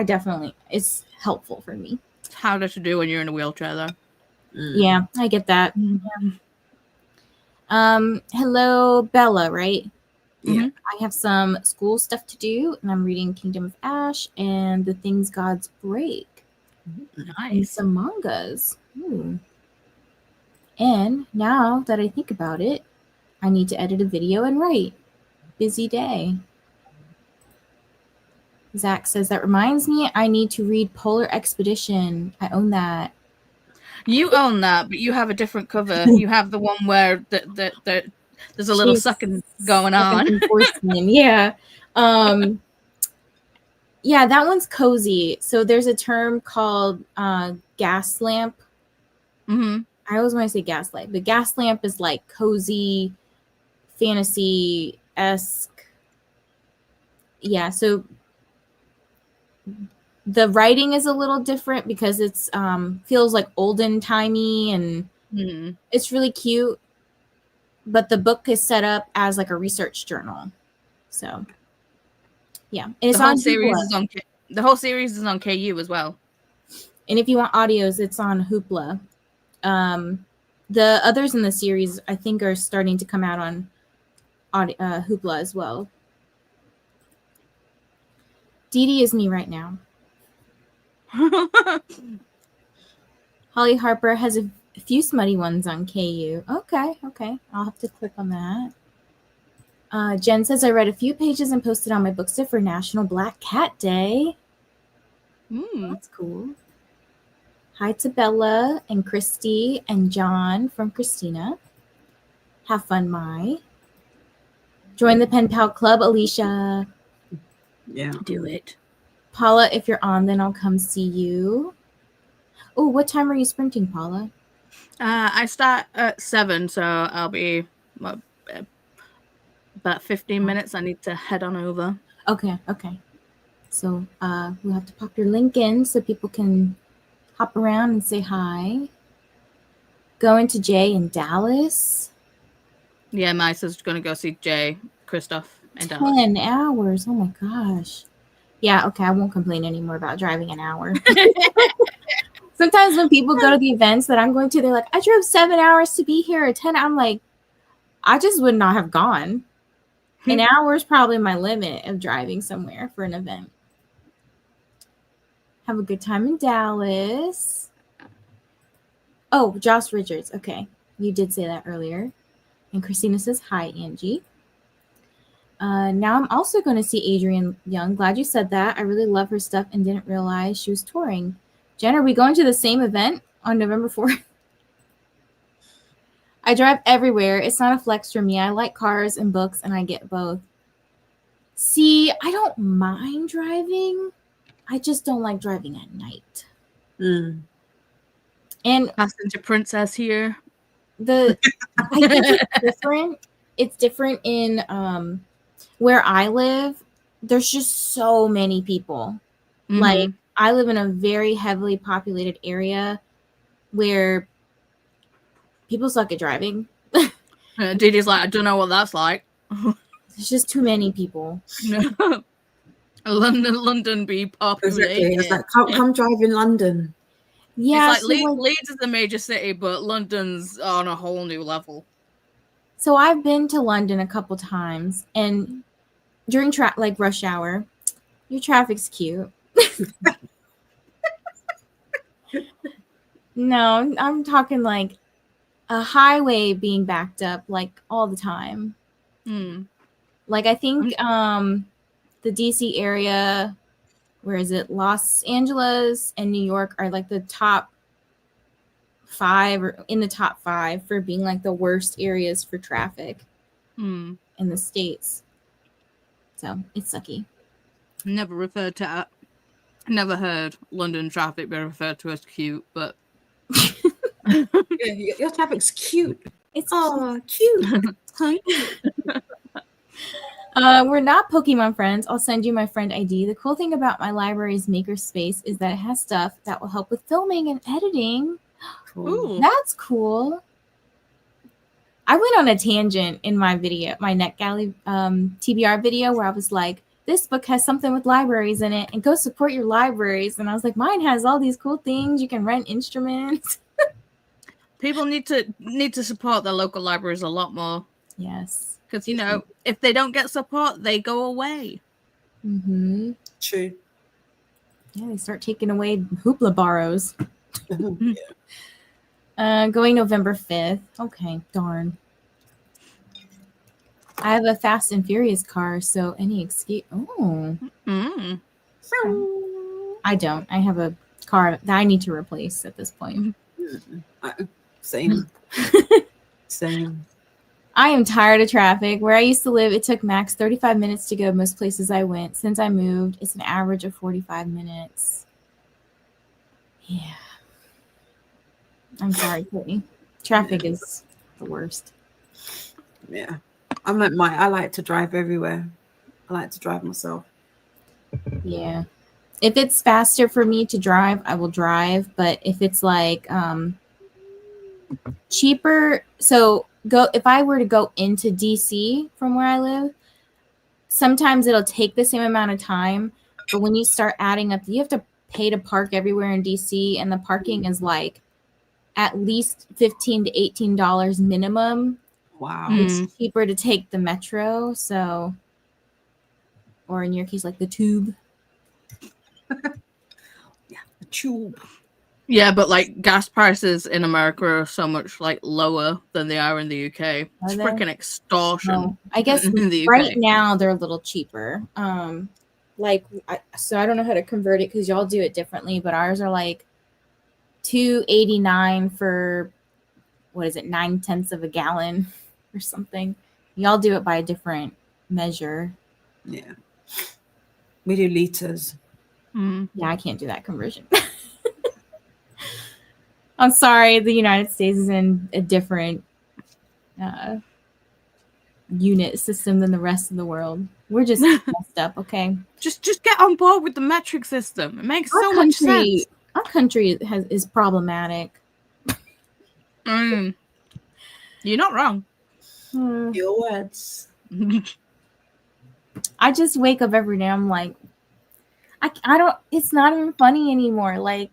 it's helpful for me. It's harder to do when you're in a wheelchair, though. Yeah, I get that. Hello, Bella, right? Yeah. I have some school stuff to do, and I'm reading Kingdom of Ash and The Things Gods Break. Nice. And some mangas. And now that I think about it, I need to edit a video and write. Busy day. Zach says, that reminds me, I need to read Polar Expedition. I own that. You own that, but you have a different cover. You have the one where there's a little sucking going on. Yeah. Yeah, that one's cozy. So there's a term called gas lamp. I always want to say gas lamp, but gas lamp is like cozy, fantasy-esque. Yeah, so the writing is a little different because it's feels like olden timey and it's really cute. But the book is set up as like a research journal. So yeah. And it's the whole series is on KU as well. And if you want audios, it's on Hoopla. The others in the series, I think, are starting to come out on Hoopla as well. Dee Dee is me right now. Holly Harper has a few smutty ones on KU. Okay. I'll have to click on that. Jen says, I read a few pages and posted on my Bookstip for National Black Cat Day. That's cool. Hi to Bella and Christy and John from Christina. Have fun, Mai. Join the Pen Pal Club, Alicia. Yeah. Do it. Paula, if you're on, then I'll come see you. Oh, what time are you sprinting, Paula? I start at 7, so I'll be about 15 minutes. I need to head on over. Okay. So we'll have to pop your link in so people can hop around and say hi. Going to Jay in Dallas. Yeah, my sister's gonna go see Jay Christoph in Dallas. 10 hours. Oh my gosh. Yeah, okay, I won't complain anymore about driving an hour. Sometimes when people go to the events that I'm going to, they're like, I drove 7 hours to be here, or 10. I'm like, I just would not have gone. An hour is probably my limit of driving somewhere for an event. Have a good time in Dallas. Oh, Josh Richards. Okay. You did say that earlier. And Christina says, hi, Angie. Now I'm also going to see Adrienne Young. Glad you said that. I really love her stuff and didn't realize she was touring. Jen, are we going to the same event on November 4th? I drive everywhere. It's not a flex for me. I like cars and books, and I get both. See, I don't mind driving. I just don't like driving at night. And Passenger princess here. I think it's different. It's different in where I live. There's just so many people. Mm-hmm. Like, I live in a very heavily populated area where people suck at driving. Didi's like, I don't know what that's like. There's just too many people. London be populated. It's like, come drive in London. Yeah, it's like Leeds is a major city, but London's on a whole new level. So I've been to London a couple times, and during like rush hour, your traffic's cute. No, I'm talking like a highway being backed up like all the time. Like, I think the DC area, where is it? Los Angeles and New York are like the top 5 or in the top 5 for being like the worst areas for traffic in the States. So it's sucky. Never heard London traffic be referred to as cute, but yeah, your traffic's cute. It's cute. We're not Pokemon friends. I'll send you my friend ID. The cool thing about my library's makerspace is that it has stuff that will help with filming and editing. Cool. That's cool. I went on a tangent in my video, my NetGalley TBR video, where I was like, this book has something with libraries in it, and go support your libraries. And I was like, mine has all these cool things. You can rent instruments. People need to support their local libraries a lot more. Yes. Because, you know, if they don't get support, they go away. Mm-hmm. True. Yeah, they start taking away hoopla borrows. Yeah. Going November 5th. Okay, darn. I have a Fast and Furious car, so any excuse. Oh. I don't. I have a car that I need to replace at this point. Same. Same. I am tired of traffic. Where I used to live, it took max 35 minutes to go most places I went. Since I moved, it's an average of 45 minutes. Yeah. I'm sorry, Courtney. Traffic is the worst. Yeah. I'm like I like to drive everywhere. I like to drive myself. Yeah. If it's faster for me to drive, I will drive. But if it's like cheaper, so if I were to go into DC from where I live, sometimes it'll take the same amount of time. But when you start adding up, you have to pay to park everywhere in DC, and the parking is like at least $15 to $18 minimum. Wow. It's cheaper to take the metro, so, or in your case, like the tube. Yeah, the tube. Yeah, but like gas prices in America are so much like lower than they are in the UK. It's freaking extortion. No, I guess in the UK. Right now they're a little cheaper. So I don't know how to convert it because y'all do it differently, but ours are like $2.89 for, what is it, 9/10 of a gallon or something. Y'all do it by a different measure. Yeah. We do liters. Yeah, I can't do that conversion. I'm sorry, the United States is in a different unit system than the rest of the world. We're just messed up, okay? Just get on board with the metric system. It makes so much sense. Our country is problematic. You're not wrong. Your words. I just wake up every day. I'm like, I don't. It's not even funny anymore. Like,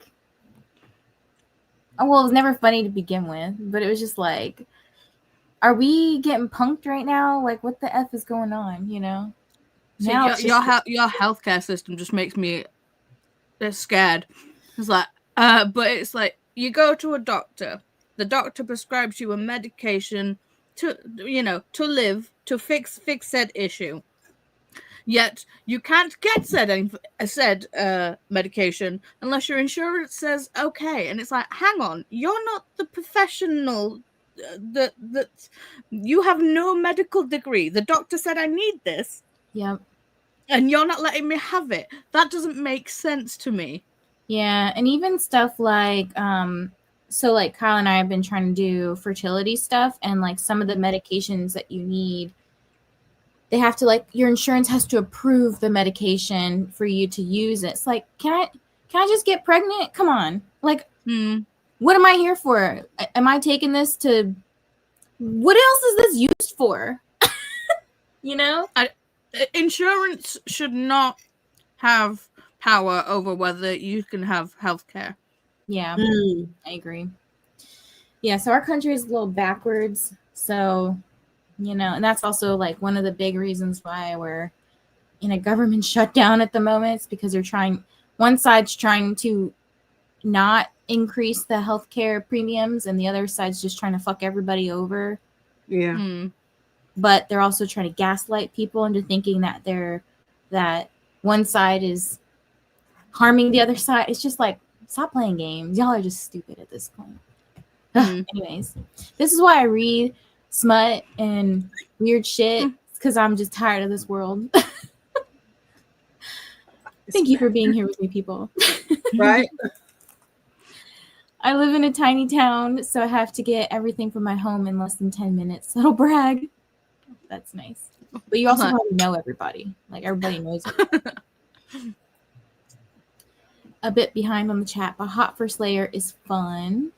well, it was never funny to begin with, but it was just like, are we getting punked right now? Like, what the f is going on? You know? See, Now it's just, your healthcare system just makes me scared. It's like, but it's like you go to a doctor, the doctor prescribes you a medication to, to live, to fix said issue. Yet you can't get said medication unless your insurance says okay. And it's like, hang on, you're not the professional. That you have no medical degree. The doctor said I need this. yep. And you're not letting me have it. That doesn't make sense to me. Yeah, and even stuff like so like Kyle and I have been trying to do fertility stuff, and like some of the medications that you need, they have to, like, your insurance has to approve the medication for you to use it. It's like, can I just get pregnant? Come on. Like, what am I here for? Am I taking this to, what else is this used for? You know? Insurance should not have power over whether you can have healthcare. Yeah, I agree. Yeah, so our country is a little backwards. So, you know, and that's also like one of the big reasons why we're in a government shutdown at the moment. It's because one side's trying to not increase the healthcare premiums, and the other side's just trying to fuck everybody over. Yeah. But they're also trying to gaslight people into thinking that one side is harming the other side. It's just like, stop playing games. Y'all are just stupid at this point. Anyways, this is why I read smut and weird shit, because I'm just tired of this world. Thank you for being here with me, people. Right? I live in a tiny town, so I have to get everything from my home in less than 10 minutes. Little brag. That's nice. But you also want to know everybody. Like, everybody knows it. A bit behind on the chat, but Hot for Slayer is fun.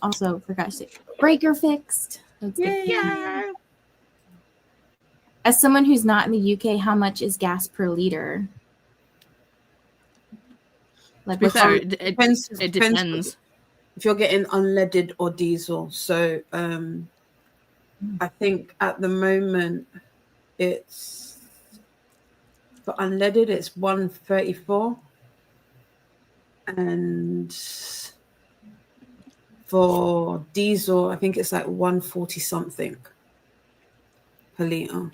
Also, forgot to say, Breaker fixed. That's good. Yeah. As someone who's not in the UK, how much is gas per liter? Like, It depends. depends. If you're getting unleaded or diesel. So I think at the moment it's, for unleaded it's 134, and for diesel I think it's like 140 something per liter.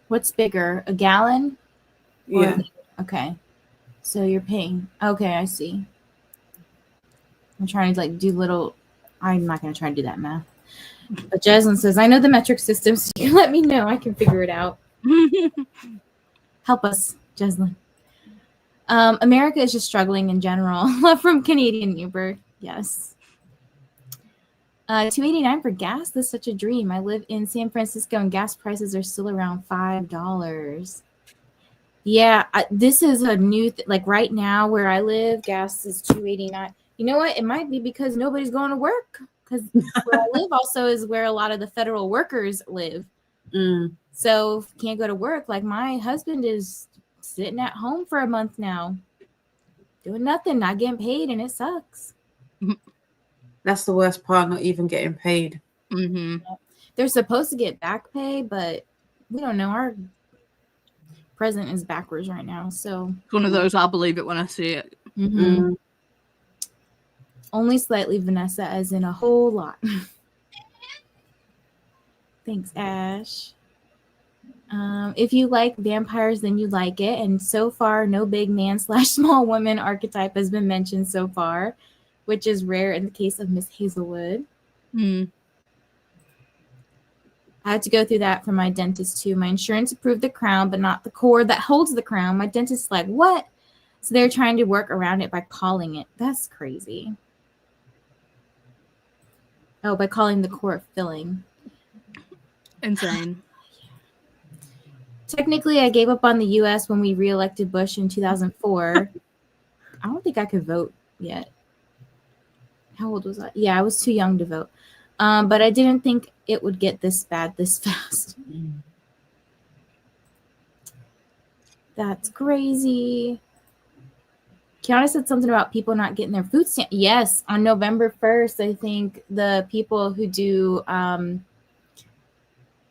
What's bigger, a gallon? Yeah. Okay. So you're paying. Okay, I see. I'm trying to like do little. I'm not going to try to do that math. But Jaslyn says, I know the metric system, so you let me know. I can figure it out. Help us, Jaslyn. America is just struggling in general. From Canadian Uber. Yes. $2.89 for gas. That's such a dream. I live in San Francisco and gas prices are still around $5. Yeah, this is a new like right now where I live, gas is $2.89. You know what? It might be because nobody's going to work, because where I live also is where a lot of the federal workers live. So if you can't go to work, like my husband is sitting at home for a month now, doing nothing, not getting paid, and it sucks. That's the worst part, not even getting paid. They're supposed to get back pay, but we don't know. Our president is backwards right now, so It's one of those, I'll believe it when I see it. Only slightly, Vanessa, as in a whole lot. Thanks, Ash. If you like vampires, then you like it. And so far, no big man / small woman archetype has been mentioned so far, which is rare in the case of Miss Hazelwood. I had to go through that for my dentist too. My insurance approved the crown, but not the cord that holds the crown. My dentist's like, what? So they're trying to work around it by calling it. That's crazy. Oh, by calling the core filling. Insane. Technically, I gave up on the U.S. when we reelected Bush in 2004. I don't think I could vote yet. How old was I? Yeah, I was too young to vote. But I didn't think it would get this bad this fast. That's crazy. Kiana said something about people not getting their food stamp. Yes, on November 1st, I think the people who do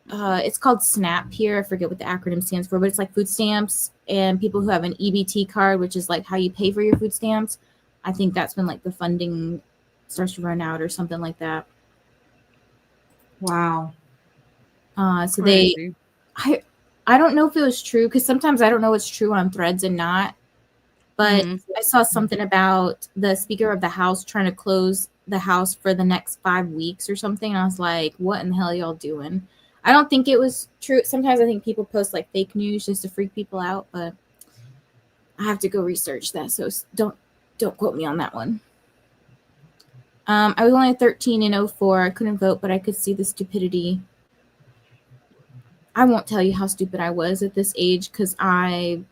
it's called SNAP here. I forget what the acronym stands for, but it's like food stamps, and people who have an EBT card, which is like how you pay for your food stamps. I think that's when like the funding starts to run out or something like that. Wow. So Crazy. I don't know if it was true, because sometimes I don't know what's true on Threads and not. But I saw something about the Speaker of the House trying to close the House for the next 5 weeks or something. And I was like, what in the hell are y'all doing? I don't think it was true. Sometimes I think people post like fake news just to freak people out, but I have to go research that. So don't quote me on that one. I was only 13 in 2004. I couldn't vote, but I could see the stupidity. I won't tell you how stupid I was at this age, because I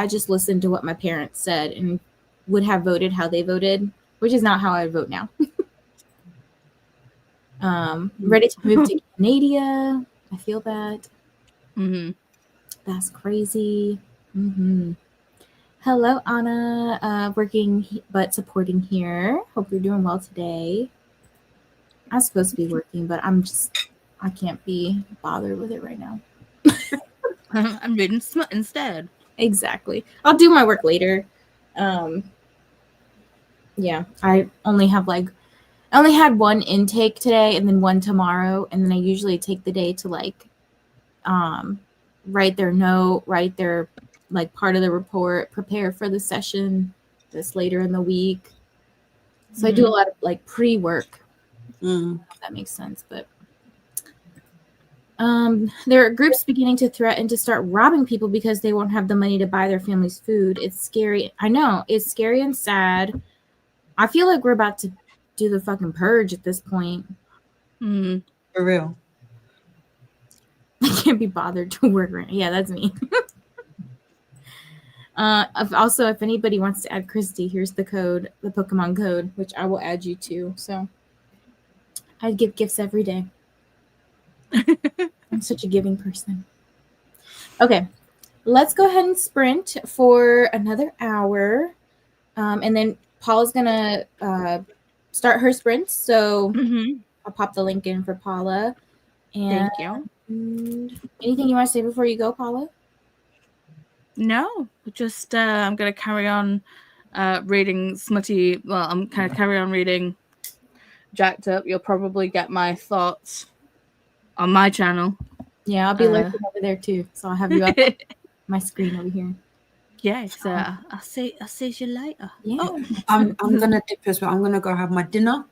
just listened to what my parents said and would have voted how they voted, which is not how I vote now. Ready to move to Canada. I feel that. That's crazy. Hello, Anna. Working but supporting here. Hope you're doing well today. I'm supposed to be working, but I can't be bothered with it right now. I'm reading Smut instead. Exactly. I'll do my work later. Yeah, I only had one intake today and then one tomorrow, and then I usually take the day to like write their note, write their like part of the report, prepare for the session that's later in the week. So I do a lot of like pre-work. I don't know if that makes sense, but there are groups beginning to threaten to start robbing people because they won't have the money to buy their family's food. It's scary. I know, it's scary and sad. I feel like we're about to do the fucking purge at this point. For real. I can't be bothered to work right now. Yeah, that's me. Also, if anybody wants to add Christy, here's the code, the Pokemon code, which I will add you to. So I give gifts every day. I'm such a giving person. Okay, let's go ahead and sprint for another hour. And then Paula's going to start her sprint. So I'll pop the link in for Paula. And Thank you. Anything you want to say before you go, Paula? No, just I'm going to carry on reading smutty. Well, I'm kind of carry on reading Jacked Up. You'll probably get my thoughts on my channel. Yeah, I'll be lurking over there too. So I'll have you up on my screen over here. Yeah, so I'll see you later. Yeah. Oh. I'm gonna dip as well. I'm gonna go have my dinner.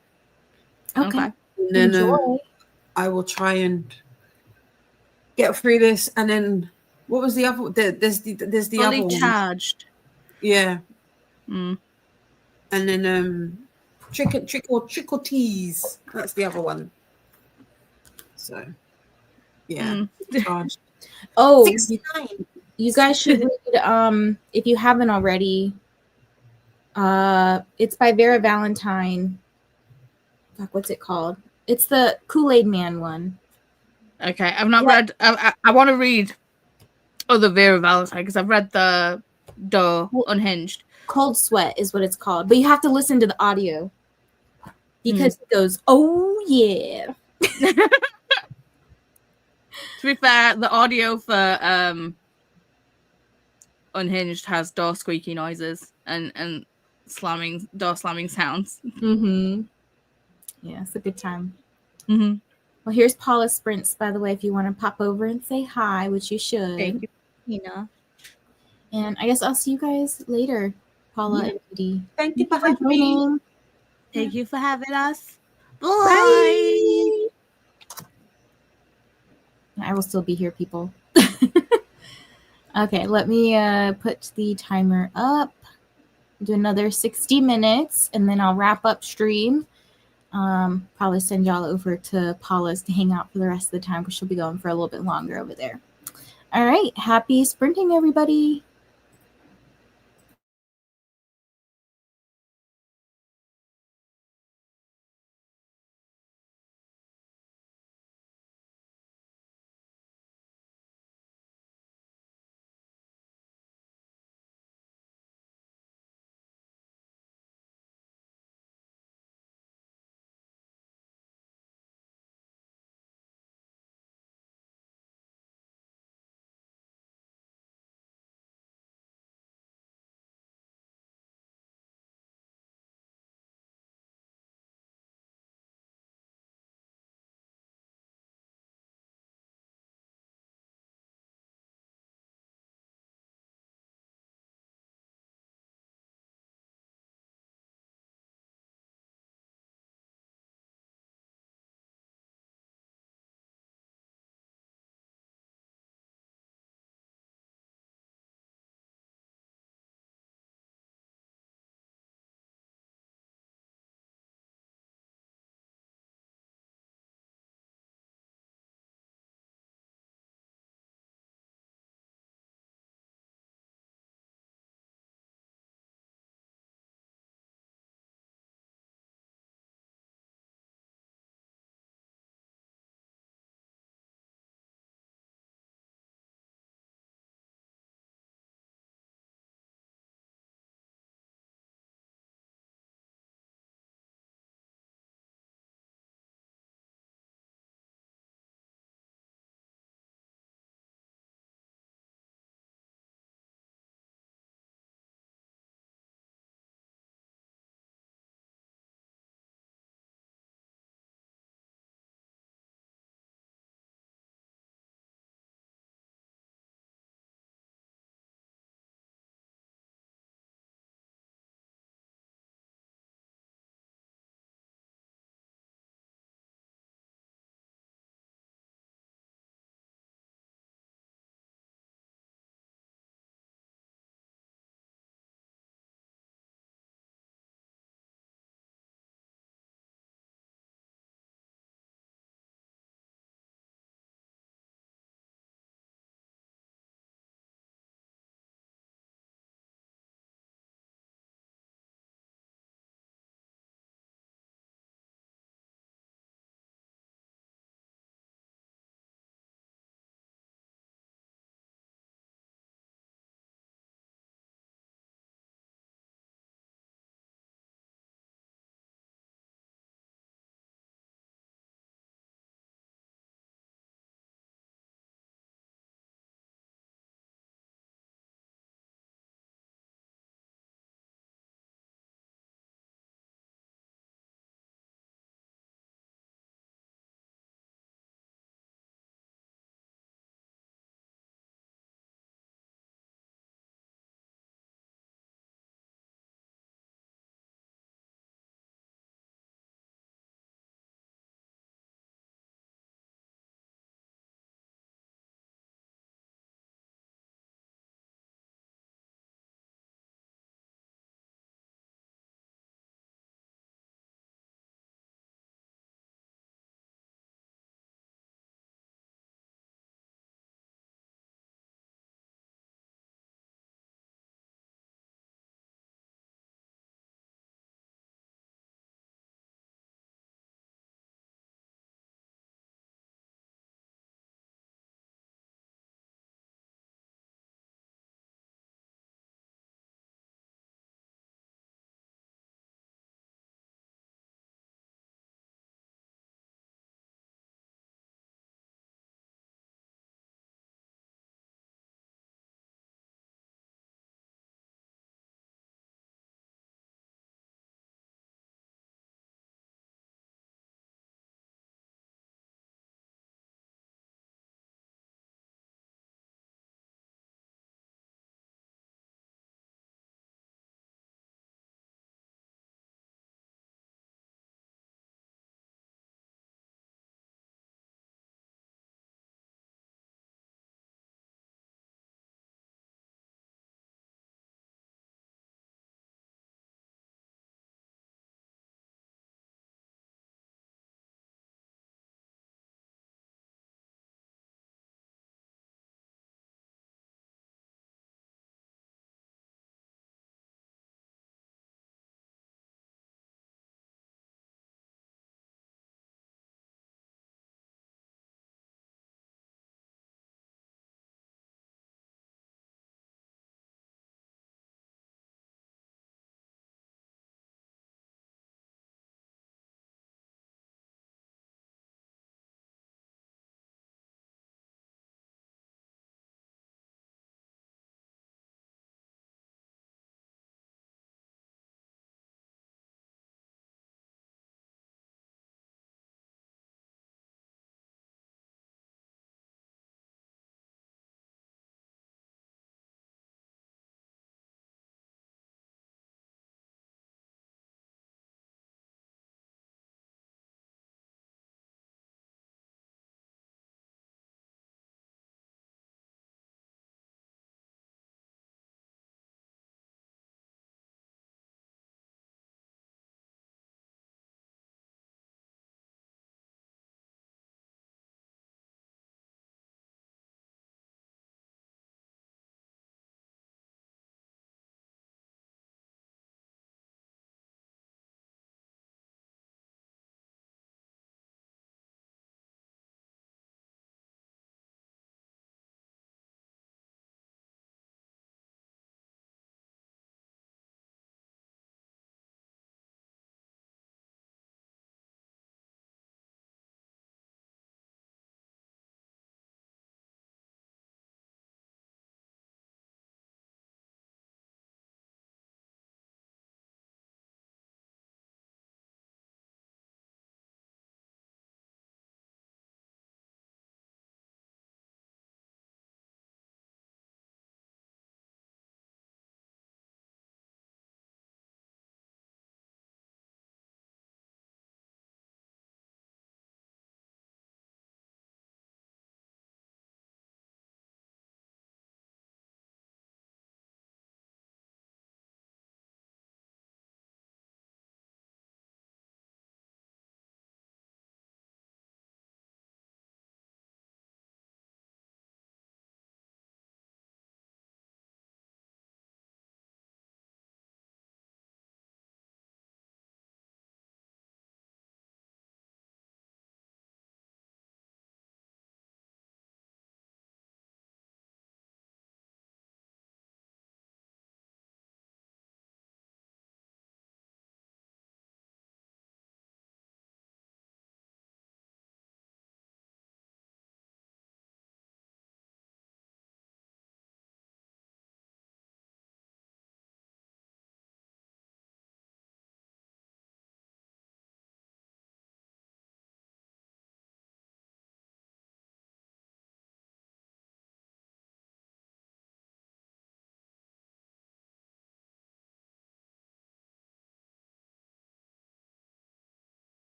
Okay. And then I will try and get through this. And then what was the other? There's the Fully other one. charged. Yeah. And then trick or tease. That's the other one. So yeah, charged. Oh, 69. you guys should read, if you haven't already, it's by Vera Valentine. Fuck, what's it called? It's the Kool-Aid Man one. Okay, I've not read. I want to read other Vera Valentine because I've read the Door Unhinged. Cold Sweat is what it's called, but you have to listen to the audio because it goes, oh yeah. To be fair, the audio for Unhinged has door squeaky noises and door slamming sounds. Yeah, it's a good time. Well, here's Paula Sprints, by the way, if you want to pop over and say hi, which you should. Thank you, Tina. And I guess I'll see you guys later, Paula and Judy. Thank you for having me. Thank you for having us. Bye. I will still be here, people. Okay, let me put the timer up. Do another 60 minutes, and then I'll wrap up stream. Probably send y'all over to Paula's to hang out for the rest of the time because she'll be going for a little bit longer over there. All right, happy sprinting, everybody.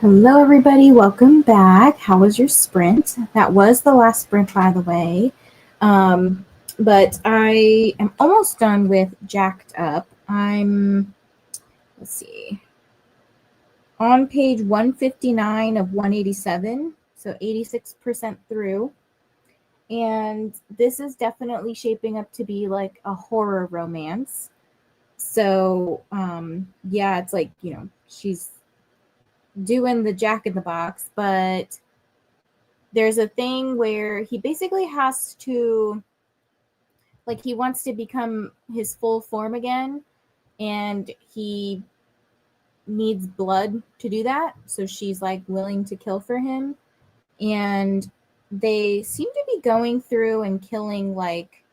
Hello, everybody. Welcome back. How was your sprint? That was the last sprint, by the way. But I am almost done with Jacked Up. Let's see, on page 159 of 187, so 86% through. And this is definitely shaping up to be like a horror romance. So, yeah, it's like, she's doing the Jack in the Box, but there's a thing where he basically has to, like, he wants to become his full form again, and he needs blood to do that. So she's like willing to kill for him. And they seem to be going through and killing like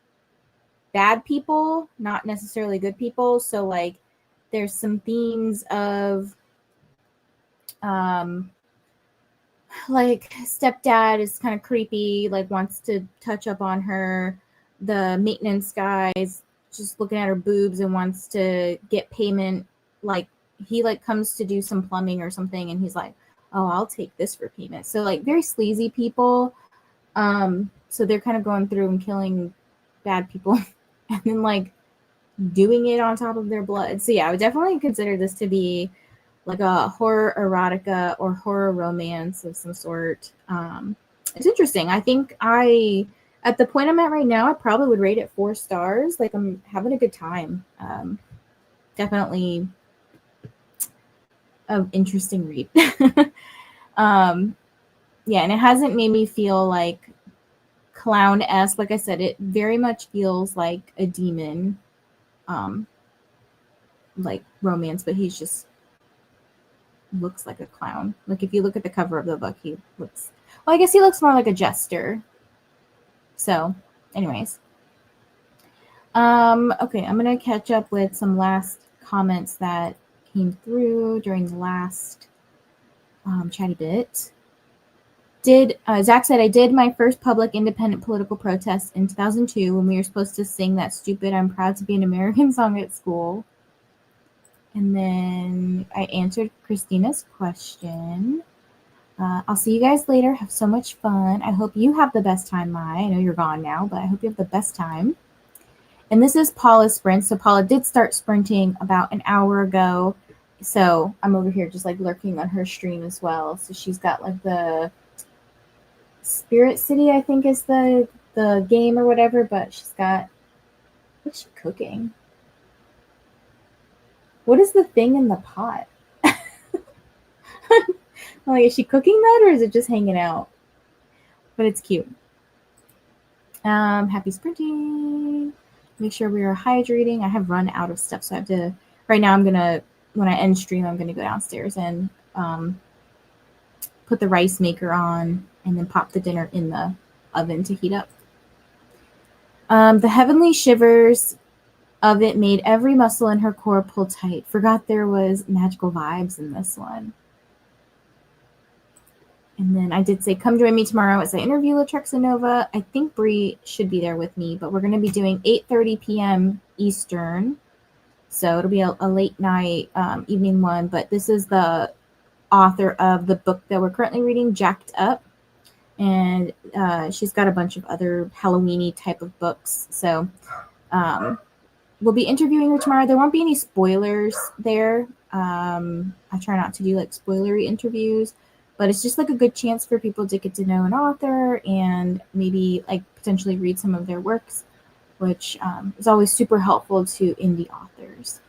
bad people, not necessarily good people. So like there's some themes of like stepdad is kind of creepy, like wants to touch up on her. The maintenance guy's just looking at her boobs and wants to get payment. Like he like comes to do some plumbing or something, and he's like, "Oh, I'll take this for payment." So like very sleazy people. So they're kind of going through and killing bad people, and then like doing it on top of their blood. So yeah, I would definitely consider this to be like a horror erotica or horror romance of some sort. It's interesting. I think at the point I'm at right now, I probably would rate it 4 stars. Like I'm having a good time. Definitely an interesting read. Yeah, and it hasn't made me feel like clown-esque. Like I said, it very much feels like a demon, like romance, but he's just looks like a clown. Like if you look at the cover of the book, he looks, well, I guess he looks more like a jester. So anyways, okay, I'm gonna catch up with some last comments that came through during the last chatty bit. Zach said, I did my first public independent political protest in 2002 when we were supposed to sing that stupid I'm Proud to Be an American song at school. And then I answered Christina's question. I'll see you guys later. Have so much fun. I hope you have the best time, Mai. I know you're gone now, but I hope you have the best time. And this is Paula's sprint. So Paula did start sprinting about an hour ago. So I'm over here just like lurking on her stream as well. So she's got like the Spirit City, I think is the game or whatever, but she's got, what's she cooking? What is the thing in the pot? Like, is she cooking that or is it just hanging out? But it's cute. Happy sprinting. Make sure we are hydrating. I have run out of stuff, so I have to, right now I'm gonna, when I end stream, I'm gonna go downstairs and put the rice maker on and then pop the dinner in the oven to heat up. The heavenly shivers of it made every muscle in her core pull tight. Forgot there was magical vibes in this one. And then I did say, come join me tomorrow as I interview Latrexa Nova. I think Bree should be there with me, but we're going to be doing 8:30 p.m. Eastern. So it'll be a late night evening one. But this is the author of the book that we're currently reading, Jacked Up. And she's got a bunch of other Halloween-y type of books. So we'll be interviewing her tomorrow. There won't be any spoilers there. I try not to do like spoilery interviews. But it's just like a good chance for people to get to know an author and maybe like potentially read some of their works, which is always super helpful to indie authors.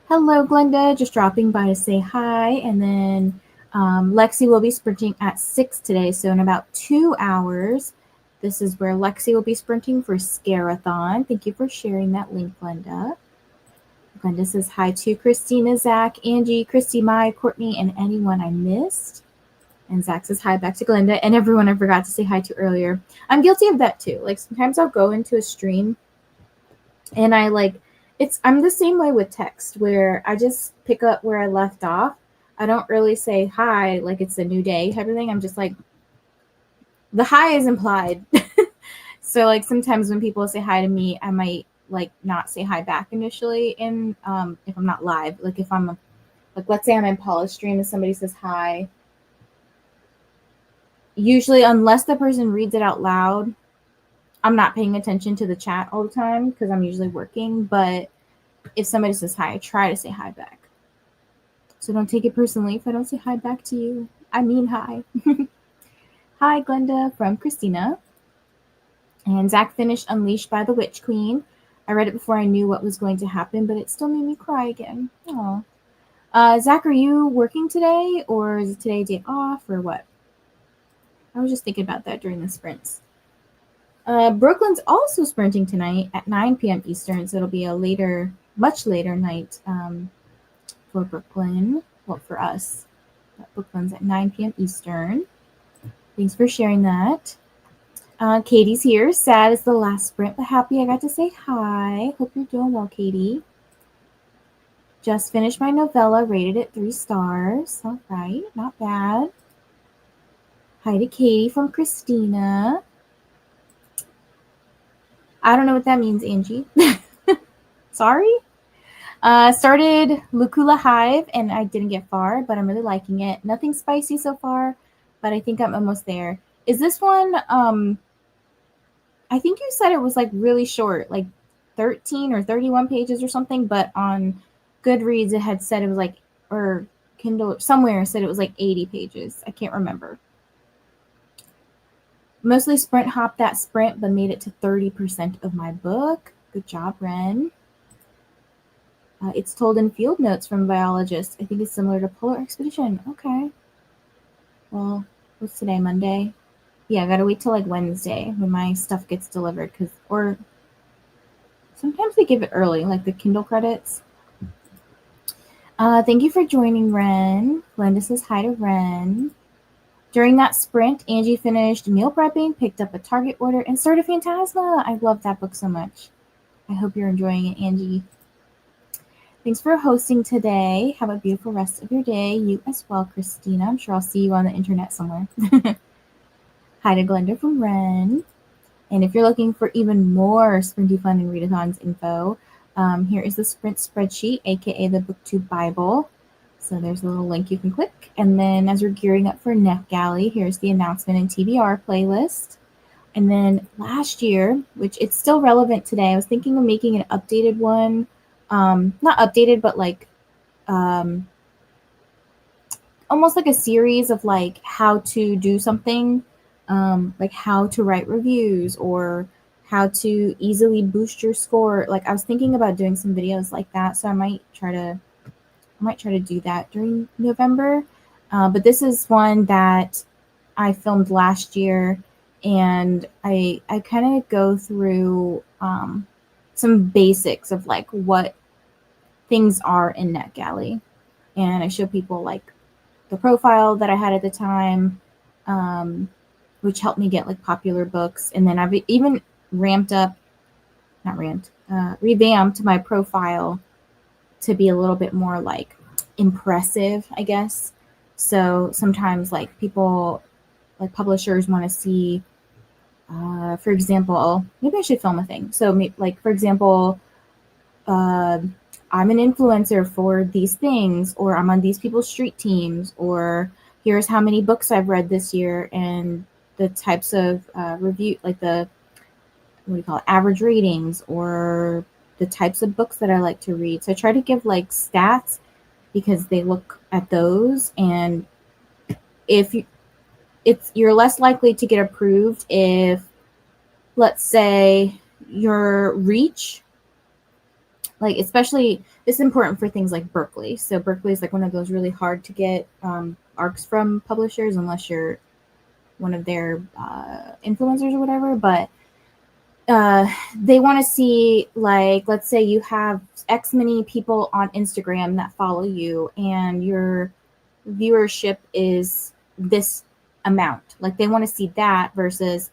Hello, Glenda. Just dropping by to say hi. And then Lexi will be sprinting at 6 today. So in about 2 hours, this is where Lexi will be sprinting for Scare-a-thon. Thank you for sharing that link, Glenda. Glenda says hi to Christina, Zach, Angie, Christy, Mai, Courtney, and anyone I missed. And Zach says hi back to Glenda and everyone I forgot to say hi to earlier. I'm guilty of that too. Like sometimes I'll go into a stream and I'm the same way with text where I just pick up where I left off. I don't really say hi like it's a new day type of thing. I'm just like, the hi is implied. So like sometimes when people say hi to me, I might like not say hi back initially in if I'm not live, like if I'm Like, let's say I'm in Paula's stream and somebody says hi. Usually, unless the person reads it out loud, I'm not paying attention to the chat all the time because I'm usually working. But if somebody says hi, I try to say hi back. So don't take it personally if I don't say hi back to you. I mean hi. Hi, Glenda from Christina. And Zach finished Unleashed by the Witch Queen. I read it before I knew what was going to happen, but it still made me cry again. Oh. Zach, are you working today, or is today a day off, or what? I was just thinking about that during the sprints. Brooklyn's also sprinting tonight at 9 p.m. Eastern, so it'll be a later, much later night for Brooklyn. Well, for us. Brooklyn's at 9 p.m. Eastern. Thanks for sharing that. Katie's here. Sad it's the last sprint, but happy I got to say hi. Hope you're doing well, Katie. Just finished my novella, rated it 3 stars. All right, not bad. Hi to Katie from Christina. I don't know what that means, Angie. Sorry. Started Lucula Hive, and I didn't get far, but I'm really liking it. Nothing spicy so far, but I think I'm almost there. Is this one, I think you said it was like really short, like 13 or 31 pages or something, but on Goodreads it had said it was like, or Kindle somewhere said it was like 80 pages. I can't remember. Mostly sprint hopped that sprint, but made it to 30% of my book. Good job, Ren. It's told in field notes from biologists. I think it's similar to Polar Expedition. Okay. Well, what's today, Monday? Yeah, I gotta wait till like Wednesday when my stuff gets delivered, or sometimes they give it early, like the Kindle credits. Thank you for joining, Ren. Glenda says hi to Ren. During that sprint, Angie finished meal prepping, picked up a Target order, and started Phantasma. I love that book so much. I hope you're enjoying it, Angie. Thanks for hosting today. Have a beautiful rest of your day. You as well, Christina. I'm sure I'll see you on the internet somewhere. Hi to Glenda from Ren. And if you're looking for even more Sprinty Fun and Readathons info, here is the Sprint spreadsheet, aka the BookTube Bible. So there's a little link you can click. And then as we're gearing up for NetGalley, here's the announcement and TBR playlist. And then last year, which it's still relevant today, I was thinking of making an updated one. Not updated, but like almost like a series of like how to do something, like how to write reviews or how to easily boost your score. Like I was thinking about doing some videos like that, so I might try to do that during November. But this is one that I filmed last year, and I kind of go through some basics of like what things are in NetGalley, and I show people like the profile that I had at the time, which helped me get like popular books. And then I've even revamped my profile to be a little bit more like impressive, I guess. So sometimes like people, like publishers want to see, for example, maybe I should film a thing. So like, for example, I'm an influencer for these things, or I'm on these people's street teams, or here's how many books I've read this year and the types of review, like the, what do you call it, average ratings, or the types of books that I like to read. So I try to give like stats because they look at those, and if you're less likely to get approved if, let's say, your reach, like especially this is important for things like Berkeley. So Berkeley is like one of those really hard to get arcs from publishers unless you're one of their influencers or whatever. But they want to see, like, let's say you have X many people on Instagram that follow you and your viewership is this amount. Like they want to see that versus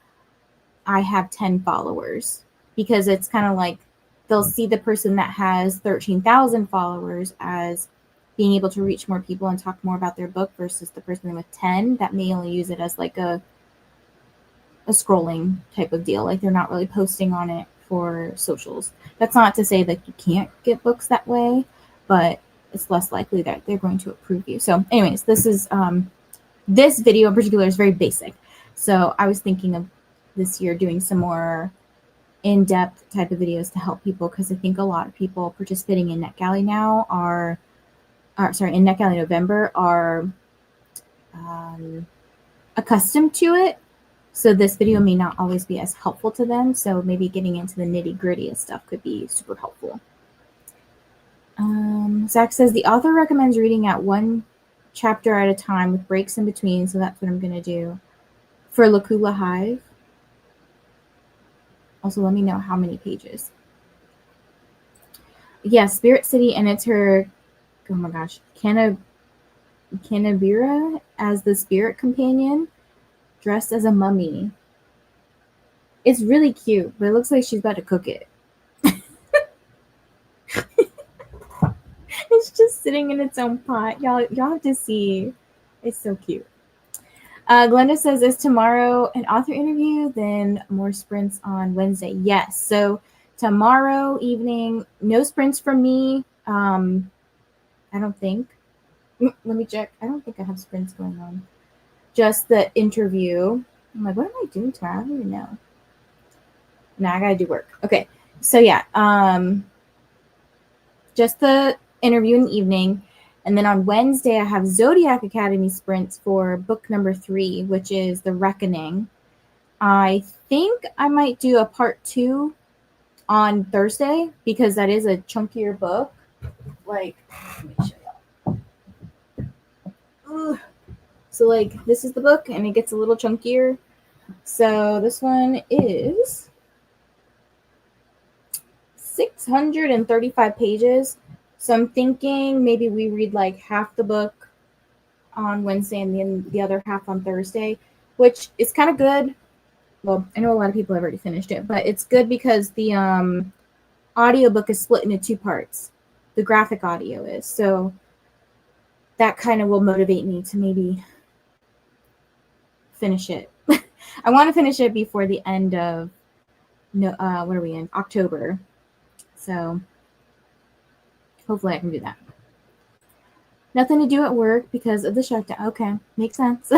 I have 10 followers, because it's kind of like they'll see the person that has 13,000 followers as being able to reach more people and talk more about their book versus the person with 10 that may only use it as like a scrolling type of deal. Like they're not really posting on it for socials. That's not to say that you can't get books that way, but it's less likely that they're going to approve you. So anyways, this is this video in particular is very basic. So I was thinking of this year doing some more in-depth type of videos to help people, because I think a lot of people participating in NetGalley now in NetGalley November are accustomed to it. So this video may not always be as helpful to them. So maybe getting into the nitty-gritty of stuff could be super helpful. Zach says the author recommends reading at one chapter at a time with breaks in between. So that's what I'm going to do for Lacula Hive. Also, let me know how many pages. Yeah, Spirit City, and it's her, oh my gosh, Canabira as the spirit companion, dressed as a mummy. It's really cute, but it looks like she's about to cook it. It's just sitting in its own pot. Y'all have to see. It's so cute. Glenda says, is tomorrow an author interview? Then more sprints on Wednesday. Yes. So tomorrow evening, no sprints from me. I don't think. Let me check. I don't think I have sprints going on. Just the interview. I'm like, what am I doing tomorrow? I don't even know. Nah, I gotta do work. Okay. So yeah. Just the interview in the evening. And then on Wednesday, I have Zodiac Academy sprints for book number 3, which is The Reckoning. I think I might do a part 2 on Thursday, because that is a chunkier book. Like, let me show y'all. So like, this is the book, and it gets a little chunkier. So this one is 635 pages. So I'm thinking maybe we read like half the book on Wednesday and then the other half on Thursday, which is kind of good. Well, I know a lot of people have already finished it, but it's good because the audiobook is split into 2 parts. The graphic audio is. So that kind of will motivate me to maybe finish it. I want to finish it before the end of, what are we in? October. So hopefully I can do that. Nothing to do at work because of the shutdown. Okay, makes sense.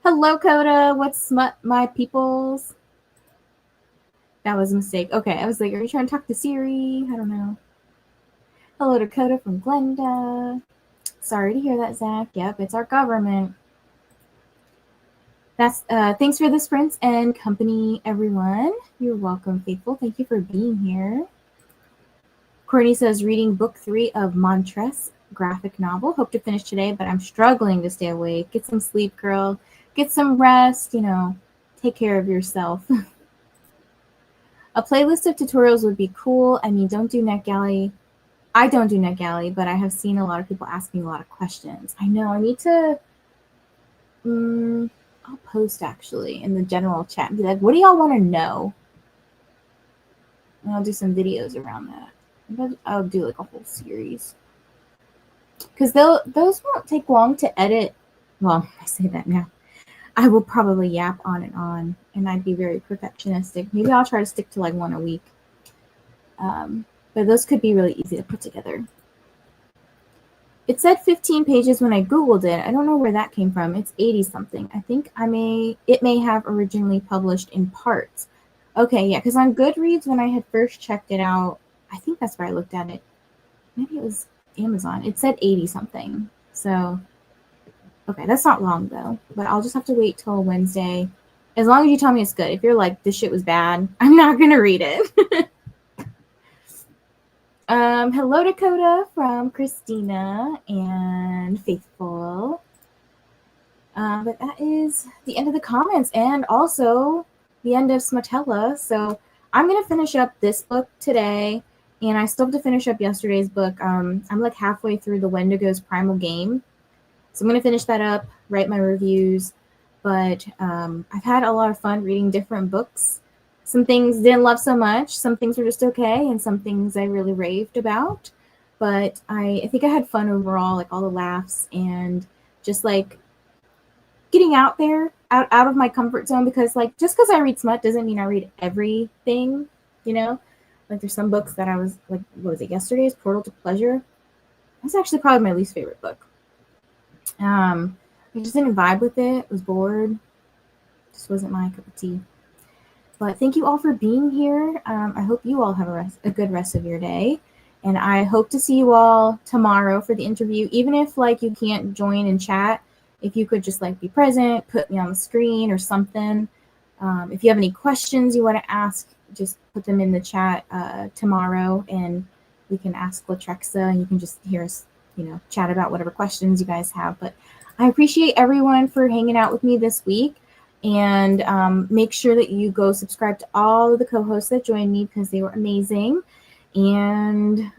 Hello, Coda. What's my peoples? That was a mistake. Okay, I was like, are you trying to talk to Siri? I don't know. Hello to Coda from Glenda. Sorry to hear that, Zach. Yep, it's our government. That's thanks for the sprints and company, everyone. You're welcome, Faithful. Thank you for being here. Courtney says, reading book 3 of Montress graphic novel. Hope to finish today, but I'm struggling to stay awake. Get some sleep, girl. Get some rest. You know, take care of yourself. A playlist of tutorials would be cool. I mean, don't do NetGalley. I don't do NetGalley, but I have seen a lot of people asking a lot of questions. I know. I need to... I'll post actually in the general chat and be like, what do y'all want to know? And I'll do some videos around that. I'll do like a whole series. Because those won't take long to edit. Well, I say that now. I will probably yap on, and I'd be very perfectionistic. Maybe I'll try to stick to like 1 a week. But those could be really easy to put together. It said 15 pages when I Googled it. I don't know where that came from. It's 80 something. I think it may have originally published in parts. Okay, yeah, because on Goodreads, when I had first checked it out, I think that's where I looked at it. Maybe it was Amazon. It said 80 something. So, okay, that's not long though. But I'll just have to wait till Wednesday. As long as you tell me it's good. If you're like, this shit was bad, I'm not going to read it. Hello, Dakota from Christina and Faithful. But that is the end of the comments and also the end of SMUTELLA. So I'm going to finish up this book today, and I still have to finish up yesterday's book. I'm like halfway through the Wendigo's Primal Game. So I'm going to finish that up, write my reviews. But I've had a lot of fun reading different books. Some things didn't love so much. Some things were just okay. And some things I really raved about. But I think I had fun overall, like all the laughs and just like getting out there, out of my comfort zone. Because like just because I read smut doesn't mean I read everything, you know. Like there's some books that I was like, what was it, yesterday's Portal to Pleasure? That's actually probably my least favorite book. I just didn't vibe with it. I was bored. Just wasn't my cup of tea. But thank you all for being here. I hope you all have a good rest of your day. And I hope to see you all tomorrow for the interview. Even if like you can't join and chat, if you could just like be present, put me on the screen or something. If you have any questions you want to ask, just put them in the chat tomorrow, and we can ask Latrexa, and you can just hear us, chat about whatever questions you guys have. But I appreciate everyone for hanging out with me this week. And make sure that you go subscribe to all of the co-hosts that joined me because they were amazing. And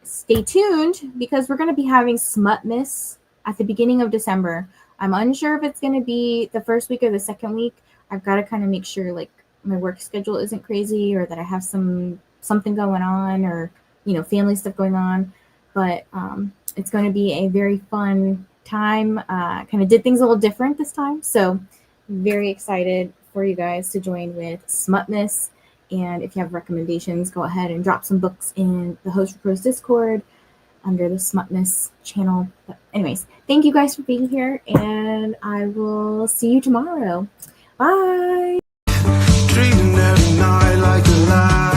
stay tuned because we're going to be having Smutmas at the beginning of December. I'm unsure if it's going to be the first week or the second week. I've got to kind of make sure like my work schedule isn't crazy or that I have something going on or, family stuff going on. But it's going to be a very fun time. Kind of did things a little different this time. So very excited for you guys to join with Smutmas. And if you have recommendations, go ahead and drop some books in the Host for Pros Discord under the Smutmas channel. But anyways, thank you guys for being here, and I will see you tomorrow. Bye. Treating every night like a lie.